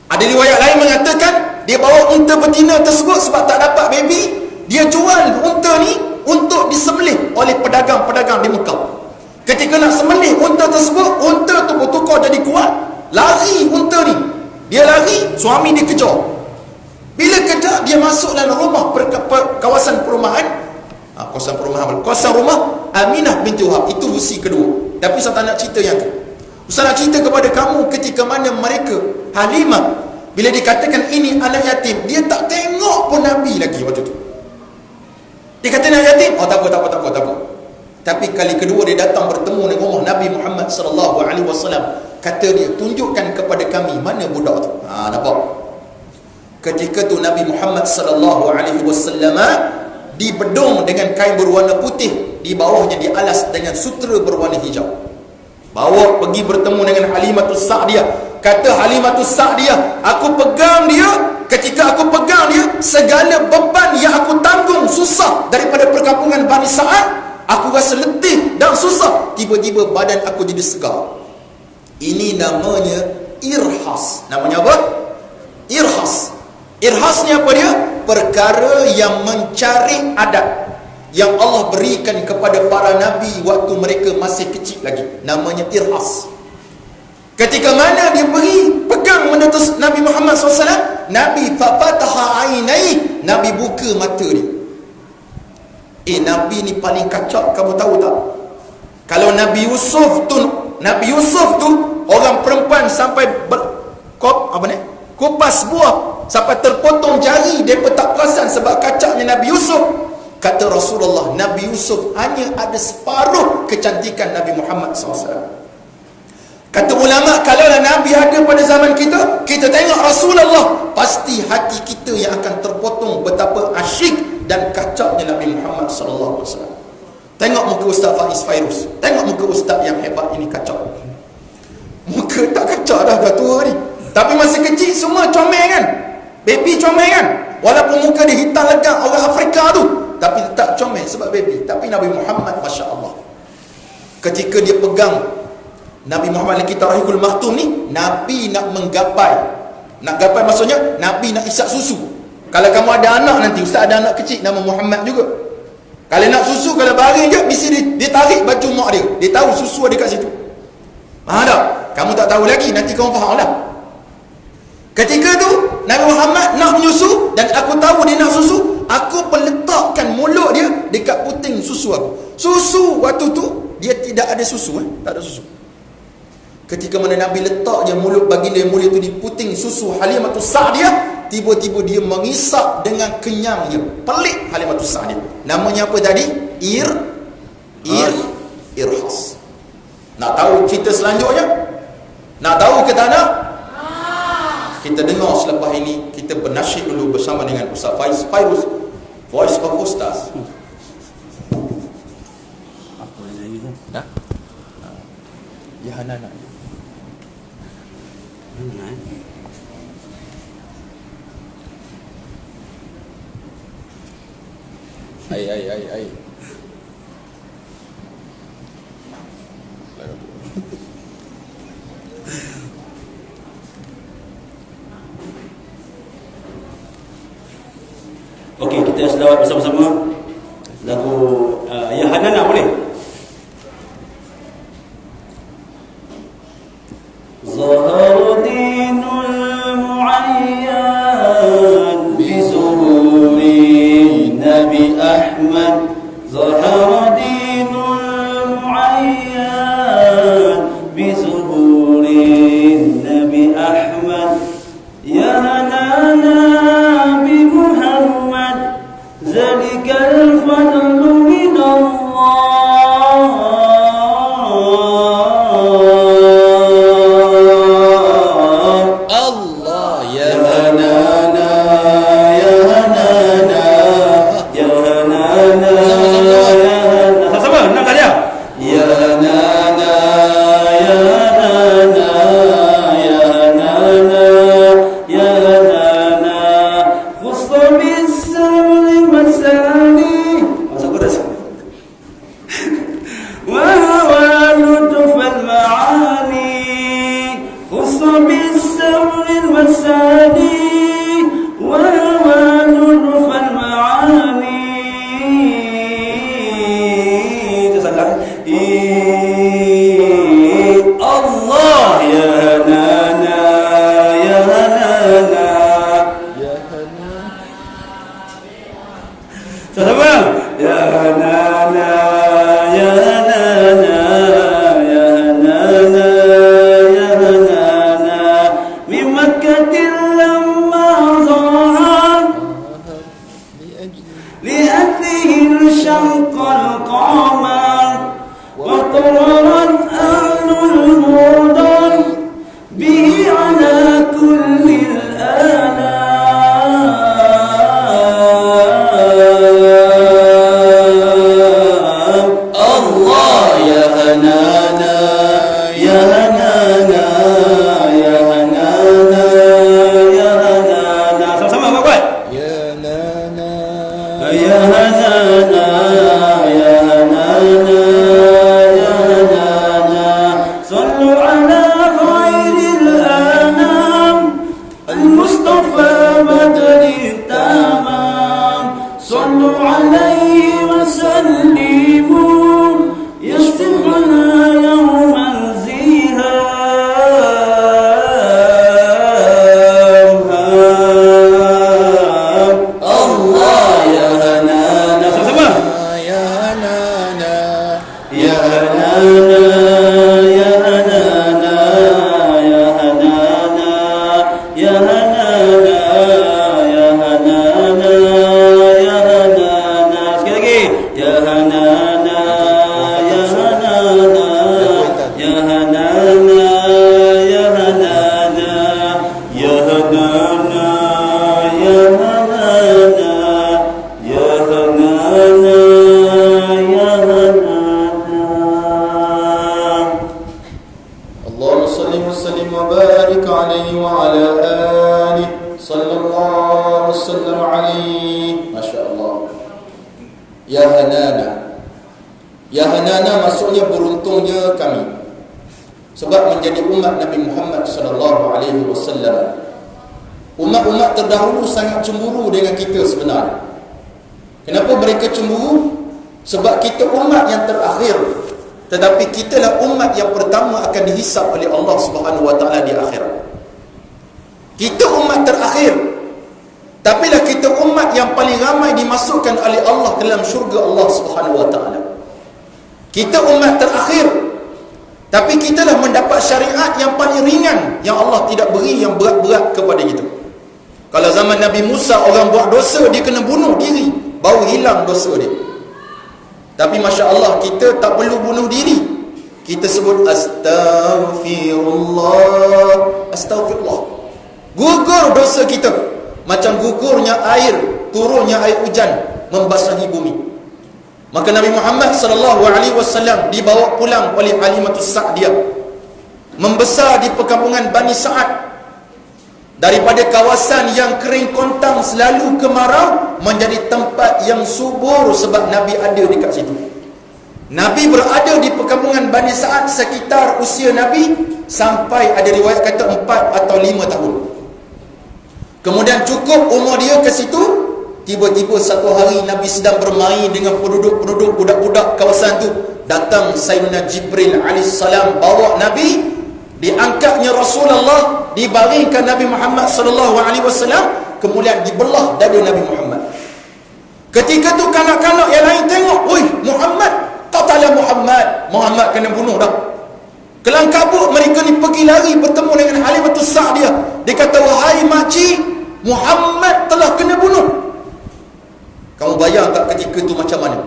Ada riwayat lain mengatakan dia bawa unta betina tersebut sebab tak dapat baby. Dia jual unta ni untuk disembelih oleh pedagang-pedagang di Mekah. Ketika nak sembelih unta tersebut, unta tu bertukar jadi kuat. Lari unta ni. Dia lari, suami dia kejar. Bila kejar, dia masuk dalam rumah kawasan perumahan. Kawasan rumah Aminah binti Wahab. Itu versi kedua. Tapi saya tak nak cerita yang tu. Saya nak cerita kepada kamu ketika mana mereka, Halimah, bila dikatakan ini anak yatim, dia tak tengok pun Nabi lagi waktu tu. Dia kata anak yatim, tak apa. Tapi kali kedua dia datang bertemu dengan rumah Nabi Muhammad sallallahu alaihi wasallam. Kata dia, tunjukkan kepada kami mana budak tu. Nampak? Ketika tu Nabi Muhammad sallallahu alaihi wasallam dibedung dengan kain berwarna putih, di bawahnya dialas dengan sutera berwarna hijau. Bawa pergi bertemu dengan Halimatus Sa'diyah. Kata Halimatus Sa'diyah, aku pegang dia. Ketika aku pegang dia, segala beban yang aku tanggung susah daripada perkampungan Bani Sa'ad, aku rasa letih dan susah. Tiba-tiba badan aku jadi segar. Ini namanya irhas. Namanya apa? Irhas. Irhas ni apa dia? Perkara yang mencari adat yang Allah berikan kepada para nabi waktu mereka masih kecil lagi. Namanya irhas. Ketika mana dia pergi pegang benda tu Nabi Muhammad SAW, Nabi fafataha ainai, Nabi buka mata dia. Nabi ni paling kacak, kamu tahu tak? Kalau Nabi Yusuf tu orang perempuan sampai kupas buah sampai terpotong jari, mereka tak perasan sebab kacaknya Nabi Yusuf. Kata Rasulullah, Nabi Yusuf hanya ada separuh kecantikan Nabi Muhammad SAW. Kata ulama, kalaulah Nabi ada pada zaman kita, kita tengok Rasulullah, pasti hati kita yang akan terpotong betapa asyik dan kacapnya Nabi Muhammad sallallahu alaihi wasallam. Tengok muka Ustaz Faiz Fairuz, tengok muka Ustaz yang hebat ini, kacap. Muka tak kacap dah tua ni, tapi masih kecil semua comel kan, baby comel kan. Walaupun muka dia hitam legam orang Afrika tu, tapi tetap comel sebab baby. Tapi Nabi Muhammad, Masya Allah, ketika dia pegang Nabi Muhammad dalam kitab Rahikul Maktum ni, Nabi nak menggapai. Nak gapai maksudnya Nabi nak isap susu. Kalau kamu ada anak nanti, Ustaz ada anak kecil nama Muhammad juga, kalau nak susu, kalau baring je, mesti dia tarik baju mak dia. Dia tahu susu ada kat situ. Faham tak? Kamu tak tahu lagi, nanti kamu faham lah. Ketika tu Nabi Muhammad nak menyusu, dan aku tahu dia nak susu, aku peletakkan mulut dia dekat puting susu aku. Susu waktu tu dia tidak ada susu, tak ada susu. Ketika mana Nabi letak je mulut baginda yang mulia tu di puting susu Halimatus Sa'diyah, tiba-tiba dia mengisap dengan kenyangnya. Pelik Halimatus Sa'diyah. Namanya apa tadi? Irhas. Nak tahu cerita selanjutnya? Nak tahu ke tak nak? Kita dengar selepas ini. Kita bernasyid dulu bersama dengan Ustaz Faiz Fairuz, Voice of Ustaz. Apa lagi tu? Ya Hanana. Ai. Okey, kita selawat bersama-sama lagu Ya Hanana, boleh? Zahara dinul mu'ayyan bi zuhuri Nabi Ahmad. Zahara dinul mu'ayyan bi zuhuri Nabi Ahmad. Ya Hanana bi Muhammad, zalikal fadlu min Allah. Allah ya Hanana, ya Hanana, ya Hanana, ya Hanana. Sama-sama, nak tak dia? Ya Hanana, ya Hanana, ya Hanana, ya Hanana, khusta bis-sabri masani. Masuk ke atas. وهو لطف المعاني، خص بالسبر المساني، وهو لطف المعاني. تسلم الله يا هنانا، يا هنانا، يا هنان sama-sama. Ya Hanana, ya Hanana, ya Hanana, ya Hanana, min Makkatin lamma zahar لأجله انشق القمر وطرت أهل المدن به على كل الآلام. الله يا هنانا، يا هنانا، يا هنانا، يا هنانا. Sama-sama Bapak. يا نانا يا هنانا، يا هنانا، يا هنانا، صلوا على خير الأنام المصطفى بدر التمام. صلوا عليه وسلموا يشفعنا يوم الزهام. الله يا هنانا، sama-sama. يا هنانا يا هنانا، يا هنانا، يا هنانا، يا هنانا، يا هنانا، يا هنانا، kami. Masya Allah. Ya Hanana. Ya Hanana maksudnya beruntungnya kami, sebab menjadi umat Nabi Muhammad sallallahu alaihi wasallam. Umat-umat terdahulu sangat cemburu dengan kita sebenarnya. Kenapa mereka cemburu? Sebab kita umat yang terakhir, tetapi kitalah umat yang pertama akan dihisap oleh Allah Subhanahu wa taala di akhirat. Kita umat terakhir, tapi lah kita umat yang paling ramai dimasukkan oleh Allah ke dalam syurga Allah Subhanahu wa taala. Kita umat terakhir, tapi kita lah mendapat syariat yang paling ringan, yang Allah tidak beri yang berat-berat kepada kita. Kalau zaman Nabi Musa, orang buat dosa, dia kena bunuh diri baru hilang dosa dia. Tapi Masya Allah, kita tak perlu bunuh diri. Kita sebut Astaghfirullah, Astaghfirullah. Gugur dosa kita macam gugurnya air, turunnya air hujan membasahi bumi. Maka Nabi Muhammad sallallahu alaihi wasallam dibawa pulang oleh Halimatus Sa'diyah, membesar di perkampungan Bani Sa'ad, daripada kawasan yang kering kontang selalu kemarau menjadi tempat yang subur sebab Nabi ada dekat situ. Nabi berada di perkampungan Bani Sa'ad sekitar usia Nabi sampai ada riwayat kata 4 atau 5 tahun. Kemudian cukup umur dia ke situ, tiba-tiba satu hari Nabi sedang bermain dengan penduduk-penduduk, budak-budak kawasan tu. Datang Sayyidina Jibril alaihissalam bawa Nabi, diangkatnya Rasulullah, dibaringkan Nabi Muhammad sallallahu alaihi wasallam, kemudian dibelah dada Nabi Muhammad. Ketika tu kanak-kanak yang lain tengok, "Oi, Muhammad, qatala Muhammad. Muhammad kena bunuh dah." Kelang kabut mereka ni pergi lari bertemu dengan Halimatus Sa'diyah. Dia kata, "Wahai makcik, Muhammad telah kena bunuh." Kamu bayang tak ketika tu macam mana?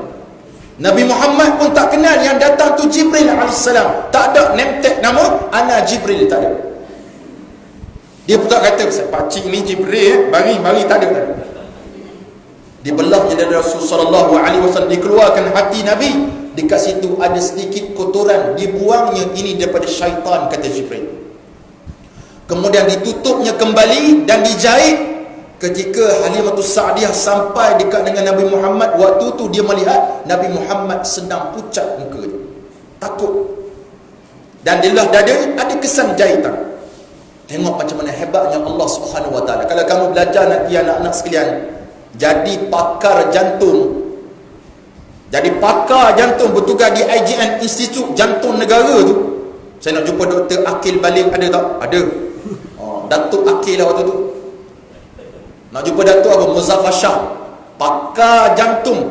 Nabi Muhammad pun tak kenal yang datang tu Jibril alaihissalam. Tak ada name tag nama ana Jibril, tak ada. Dia pun tak kata pakcik ni Jibril, bagi tak ada. Dibelahnya dari Rasulullah sallallahu alaihi wasallam, dikeluarkan hati Nabi. Dekat situ ada sedikit kotoran, dibuangnya ini daripada syaitan, kata Jibril. Kemudian ditutupnya kembali dan dijahit. Ketika Halimatus Sa'diyah sampai dekat dengan Nabi Muhammad, waktu tu dia melihat Nabi Muhammad sedang pucat muka dia, takut. Dan di belah dada ada kesan jahitan. Tengok macam mana hebatnya Allah Subhanahu wa taala. Kalau kamu belajar nanti anak-anak sekalian, jadi pakar jantung, bertugas di IGN, Institut Jantung Negara tu. Saya nak jumpa Dr. Akil Balik, ada tak? Ada. Datuk Akil lah waktu tu. Nak jumpa Datuk apa? Muzaffar Shah, pakar jantung.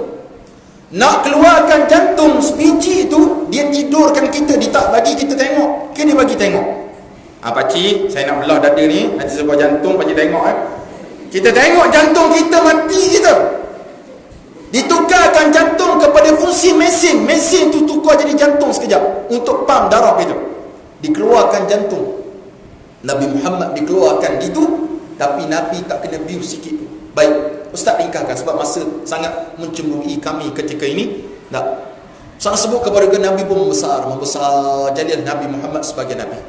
Nak keluarkan jantung sebiji tu, dia tidurkan kita, dia tak bagi kita tengok. Dia bagi tengok. Pakcik, saya nak belah dada ni, nanti sebuah jantung, pakcik tengok. Kita tengok jantung kita mati kita. Ditukarkan jantung kepada fungsi mesin. Mesin tu tukar jadi jantung sekejap untuk pam darah kita. Dikeluarkan jantung. Nabi Muhammad dikeluarkan gitu. Tapi Nabi tak kena bius sikit. Baik, Ustaz ringkaskan sebab masa sangat mencemburui kami ketika ini. Tak. Sangat sebut kepada Nabi pun membesar. Jadilah Nabi Muhammad sebagai Nabi.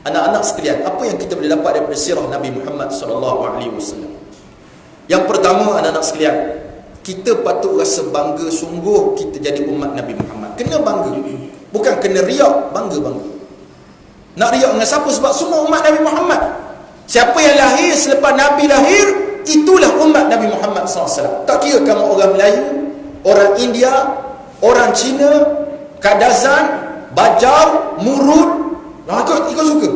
Anak-anak sekalian, apa yang kita boleh dapat daripada sirah Nabi Muhammad SAW? Yang pertama, anak-anak sekalian, kita patut rasa bangga sungguh kita jadi umat Nabi Muhammad. Kena bangga. Bukan kena riak, bangga-bangga. Nak riak dengan siapa? Sebab semua umat Nabi Muhammad. Siapa yang lahir selepas Nabi lahir, itulah umat Nabi Muhammad SAW. Tak kira kamu orang Melayu, orang India, orang Cina, Kadazan, Bajau, Murud, ikut suka.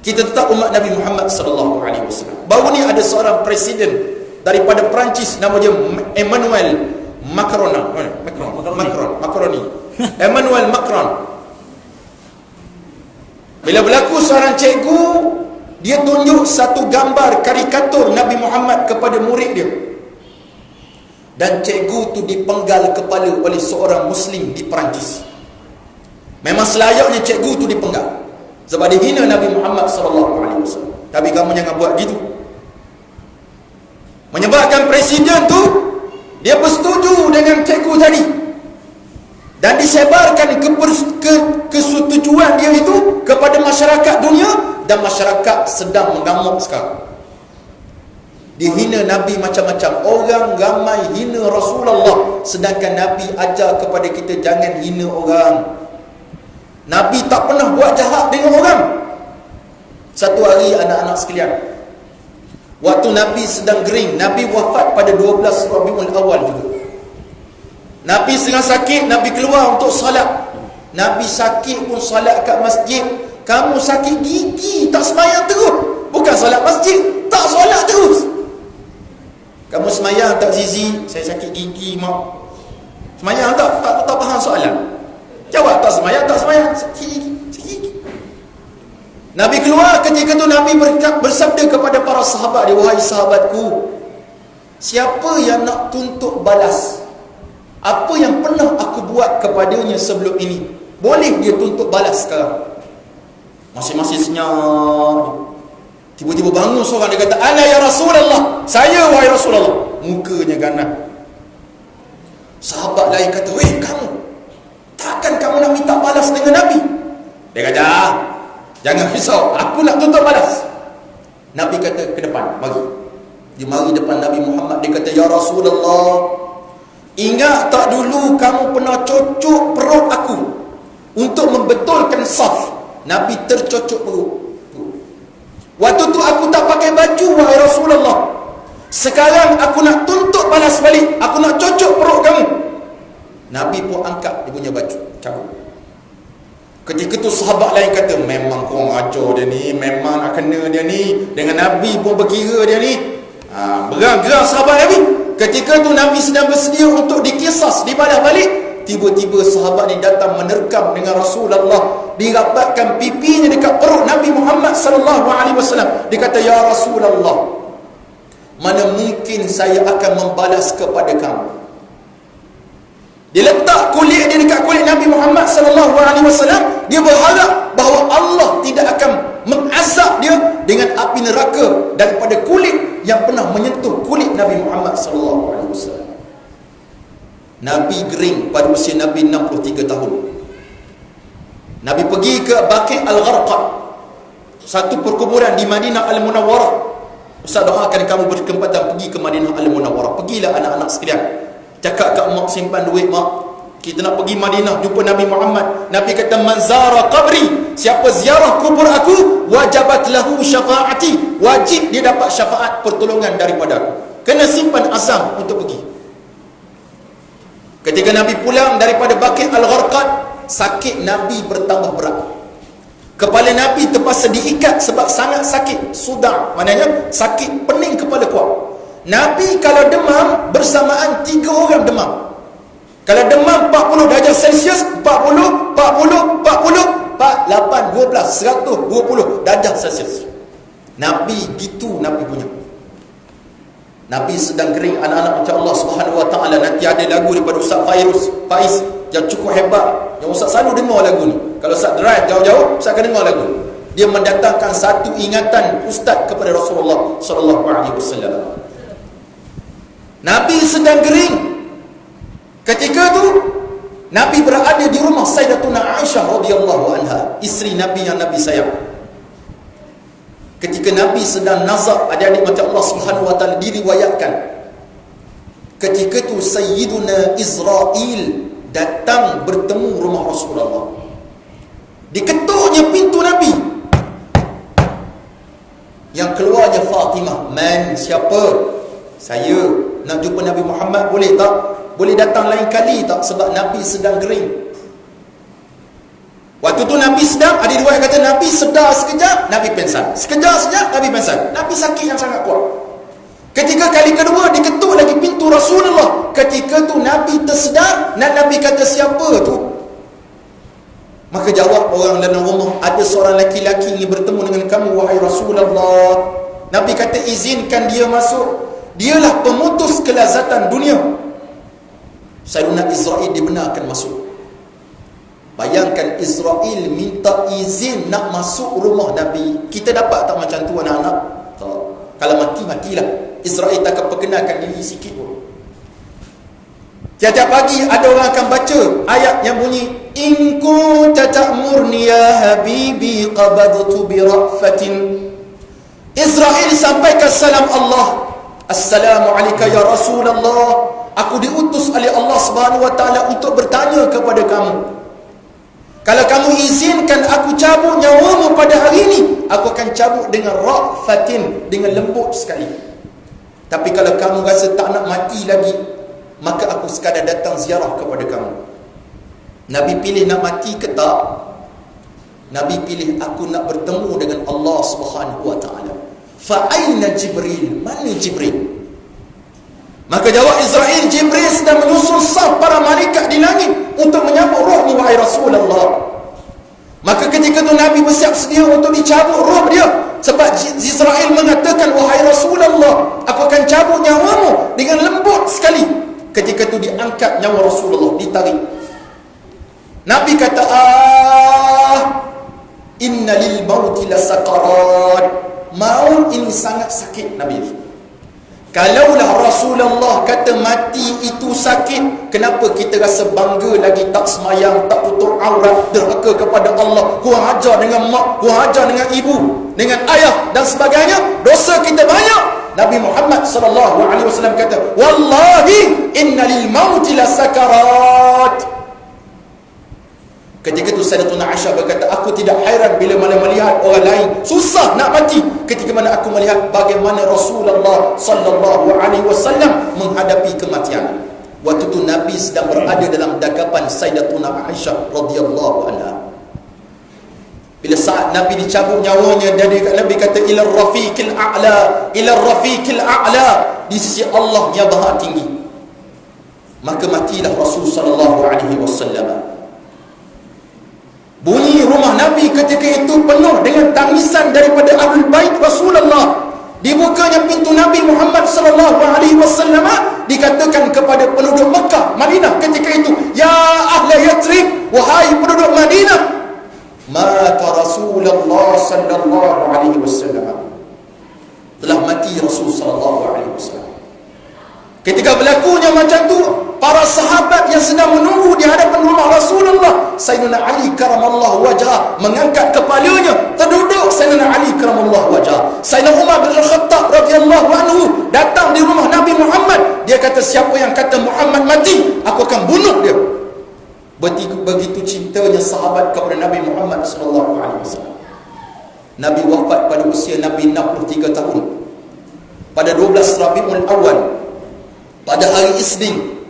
Kita tetap umat Nabi Muhammad SAW. Baru ni ada seorang presiden daripada Perancis, nama dia Emmanuel Macron. Emmanuel Macron. Bila berlaku seorang cikgu, dia tunjuk satu gambar karikatur Nabi Muhammad kepada murid dia. Dan cikgu tu dipenggal kepala oleh seorang Muslim di Perancis. Memang selayaknya cikgu tu dipenggal, sebab dia hina Nabi Muhammad SAW. Tapi kamu jangan buat gitu. Menyebabkan presiden tu, dia bersetuju dengan cikgu tadi. Dan disebarkan kesetujuan dia itu kepada masyarakat dunia. Dan masyarakat sedang mengamuk sekarang. Dihina Nabi macam-macam. Orang ramai hina Rasulullah, sedangkan Nabi ajar kepada kita jangan hina orang. Nabi tak pernah buat jahat dengan orang. Satu hari anak-anak sekalian, waktu Nabi sedang gering, Nabi wafat pada 12 Rabiul Awal juga. Nabi sedang sakit, Nabi keluar untuk salat. Nabi sakit pun salat kat masjid. Kamu sakit gigi, tak sembahyang terus. Bukan salat masjid, tak solat terus. Kamu sembahyang tak Zizi? Saya sakit gigi mak. Sembahyang tak faham soalan. Jawab tak sembahyang, tak sembahyang. Sakit gigi. Nabi keluar, ketika itu Nabi bersabda kepada para sahabat dia, wahai sahabatku, siapa yang nak tuntut balas apa yang pernah aku buat kepadanya sebelum ini, boleh dia tuntut balas sekarang. Masing-masing senyap. Tiba-tiba bangun seorang, dia kata, ana ya Rasulullah, saya wahai Rasulullah. Mukanya ganas. Sahabat lain kata, weh kamu, takkan kamu nak minta balas dengan Nabi? Dia kata, jangan risau, aku nak tuntut balas. Nabi kata, ke depan, mari. Dia mari depan Nabi Muhammad. Dia kata, ya Rasulullah, ingat tak dulu kamu pernah cocok perut aku untuk membetulkan saf? Nabi tercocok perut. Waktu tu aku tak pakai baju wahai Rasulullah. Sekarang aku nak tuntut balas balik, aku nak cocok perut kamu. Nabi pun angkat dia punya baju, cabut. Ketika tu sahabat lain kata, memang kurang ajar dia ni, memang nak kena dia ni. Dengan Nabi pun berkira dia ni. Berang-gerang sahabat Nabi. Ketika tu Nabi sedang bersedia untuk dikisas, dibalas balik. Tiba-tiba sahabat ni datang menerkam dengan Rasulullah, dirapatkan pipinya dekat perut Nabi Muhammad sallallahu alaihi wasallam. Dia kata, ya Rasulullah, mana mungkin saya akan membalas kepada kamu. Dia letak kulit dia dekat kulit Nabi Muhammad sallallahu alaihi wasallam. Dia berharap bahawa Allah tidak akan mengazab dia dengan api neraka daripada kulit yang pernah menyentuh kulit Nabi Muhammad sallallahu alaihi wasallam. Nabi gering pada usia Nabi 63 tahun. Nabi pergi ke Baqi' Al-Gharqad, satu perkuburan di Madinah Al-Munawwarah. Ustaz doakan kamu berkesempatan pergi ke Madinah Al-Munawwarah. Pergilah anak-anak sekalian. Cakap kat mak, simpan duit mak, kita nak pergi Madinah jumpa Nabi Muhammad. Nabi kata, man zara qabri, siapa ziarah kubur aku, wajabat lahu syafaati, wajib dia dapat syafaat pertolongan daripada aku. Kena simpan azam untuk pergi. Ketika Nabi pulang daripada Baqi' Al-Gharqad, sakit Nabi bertambah berat. Kepala Nabi terpaksa diikat sebab sangat sakit. Sudah, maknanya sakit, pening kepala kuat. Nabi kalau demam, bersamaan 3 orang demam. Kalau demam 40 darjah Celsius, 40, 40, 40, 8, 12, 120 darjah Celsius. Nabi gitu, Nabi punya. Nabi sedang kering, anak-anak macam Allah Subhanahu Wa Taala. Nanti ada lagu daripada Ustaz Faiz yang cukup hebat, yang Ustaz selalu dengar lagu ni. Kalau Ustaz drive jauh-jauh, Ustaz akan dengar lagu ni. Dia mendatangkan satu ingatan Ustaz kepada Rasulullah sallallahu alaihi wasallam. Nabi sedang kering. Ketika tu Nabi berada di rumah Sayyidatuna Aisyah radhiyallahu anha, isteri Nabi yang Nabi sayang. Ketika Nabi sedang nazak, adik-adik macam Allah Subhanahu Wa Taala diriwayatkan, ketika tu Sayyiduna Israel datang bertemu rumah Rasulullah. Diketuknya pintu Nabi. Yang keluarnya Fatimah. Man, siapa? Saya nak jumpa Nabi Muhammad, boleh tak? Boleh datang lain kali tak? Sebab Nabi sedang kering. Waktu tu Nabi sedang, ada riwayat kata Nabi sedar sekejap, Nabi pingsan. Sekejap sekejap, Nabi pingsan. Nabi sakit yang sangat kuat. Ketika kali kedua diketuk lagi pintu Rasulullah. Ketika tu Nabi tersedar, dan Nabi kata, siapa tu? Maka jawab orang dalam rumah, ada seorang lelaki-lelaki ini bertemu dengan kamu wahai Rasulullah. Nabi kata, izinkan dia masuk. Dialah pemutus kelazatan dunia. Sayyidina Israel dibenarkan masuk. Bayangkan Israel minta izin nak masuk rumah Nabi. Kita dapat tak macam tu anak-anak? Tak. Kalau mati, matilah. Israel tak akan perkenalkan diri sikit pun. Tiap-tiap pagi ada orang akan baca ayat yang bunyi, in kunta ta'murni ya habibi qabadtu bi ra'fatin. Israel sampaikan salam Allah. Assalamu alayka ya Rasulullah, aku diutus oleh Allah Subhanahu wa taala untuk bertanya kepada kamu. Kalau kamu izinkan aku cabut nyawamu pada hari ini, aku akan cabut dengan rafatin, dengan lembut sekali. Tapi kalau kamu rasa tak nak mati lagi, maka aku sekadar datang ziarah kepada kamu. Nabi pilih nak mati ke tak? Nabi pilih aku nak bertemu dengan Allah Subhanahu wa taala. Fa aina Jibril? Mana Jibril? Maka jawab Israel, Jibril sedang menyusul saf para malaikat di langit untuk menyambut rohmu wahai Rasulullah. Maka ketika itu Nabi bersiap sedia untuk dicabut roh dia, sebab Israel mengatakan, wahai Rasulullah, aku akan cabut nyawamu dengan lembut sekali. Ketika itu diangkat nyawa Rasulullah, ditarik. Nabi kata, inna lil mauti lasakarat. Maut ini sangat sakit, Nabi. Kalaulah Rasulullah kata mati itu sakit, kenapa kita rasa bangga lagi, tak semayang, tak tutup aurat, derhaka kepada Allah, kurang ajar dengan mak, kurang ajar dengan ibu, dengan ayah dan sebagainya, dosa kita banyak. Nabi Muhammad SAW kata, wallahi inna lil mauti lasakarat. Ketika itu Sayyidatuna Aisyah berkata, aku tidak hairan bila mana melihat orang lain susah nak mati, ketika mana aku melihat bagaimana Rasulullah sallallahu alaihi wasallam menghadapi kematian. Waktu itu Nabi sedang berada dalam dagapan Sayyidatuna Aisyah radhiyallahu anha. Bila saat Nabi dicabut nyawanya, dari Nabi kata, ila rafiqil a'la, ila rafiqil a'la, di sisi Allah yang maha tinggi. Maka matilah Rasul sallallahu alaihi wasallam. Bunyi rumah Nabi ketika itu penuh dengan tangisan daripada Ahlul Bait Rasulullah. Dibukanya pintu Nabi Muhammad sallallahu alaihi wasallam, dikatakan kepada penduduk Mekah, Madinah ketika itu, ya ahla Yathrib, wahai penduduk Madinah, mata Rasulullah sallallahu alaihi wasallam, telah mati Rasul sallallahu alaihi wasallam. Ketika berlakunya macam tu, para sahabat yang sedang menunggu di hadapan rumah Rasulullah, Sayyidina Ali karamallahu wajhah mengangkat kepalanya, terduduk Sayyidina Ali karamallahu wajhah. Sayyidina Umar bin Al-Khattab radhiyallahu anhu datang di rumah Nabi Muhammad. Dia kata, siapa yang kata Muhammad mati, aku akan bunuh dia. Begitu cintanya sahabat kepada Nabi Muhammad sallallahu alaihi wasallam. Nabi wafat pada usia Nabi 63 tahun. Pada 12 Rabiul Awal, pada hari Isnin.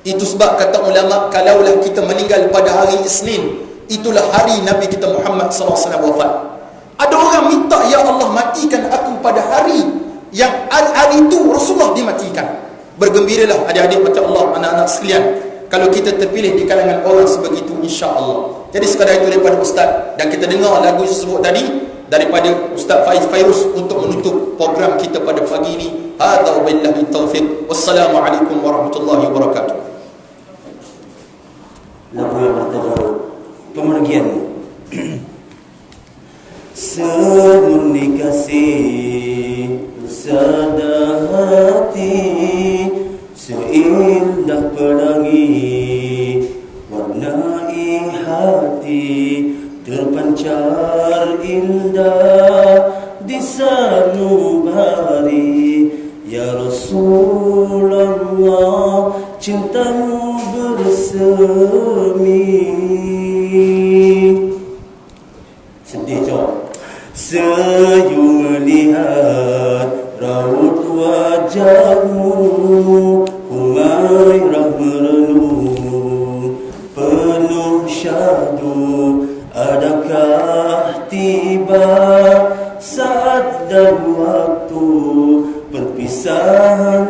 Itu sebab kata ulama, kalaulah kita meninggal pada hari Isnin, itulah hari Nabi kita Muhammad SAW wafat. Ada orang minta, ya Allah matikan aku pada hari yang hari itu Rasulullah dimatikan. Bergembiralah adik-adik mata Allah, anak-anak sekalian, kalau kita terpilih di kalangan orang sebegitu, insya-Allah. Jadi sekadar itu daripada Ustaz, dan kita dengar lagu tersebut tadi daripada Ustaz Faiz Fairuz untuk menutup program kita pada pagi ini. Hadza wabillahi taufiq. Wassalamualaikum warahmatullahi wabarakatuh. Lagu yang bertajuk Pemergian. Semurni kasih, sedah hati, seindah pelangi, warnai hati, terpancar indah di sanubari. Ya Rasulullah, cintamu bersemi. Sedih jawab. Sayu melihat raut wajahmu, Humairah merenung penuh syahdu. Adakah tiba saat dan waktu perpisahan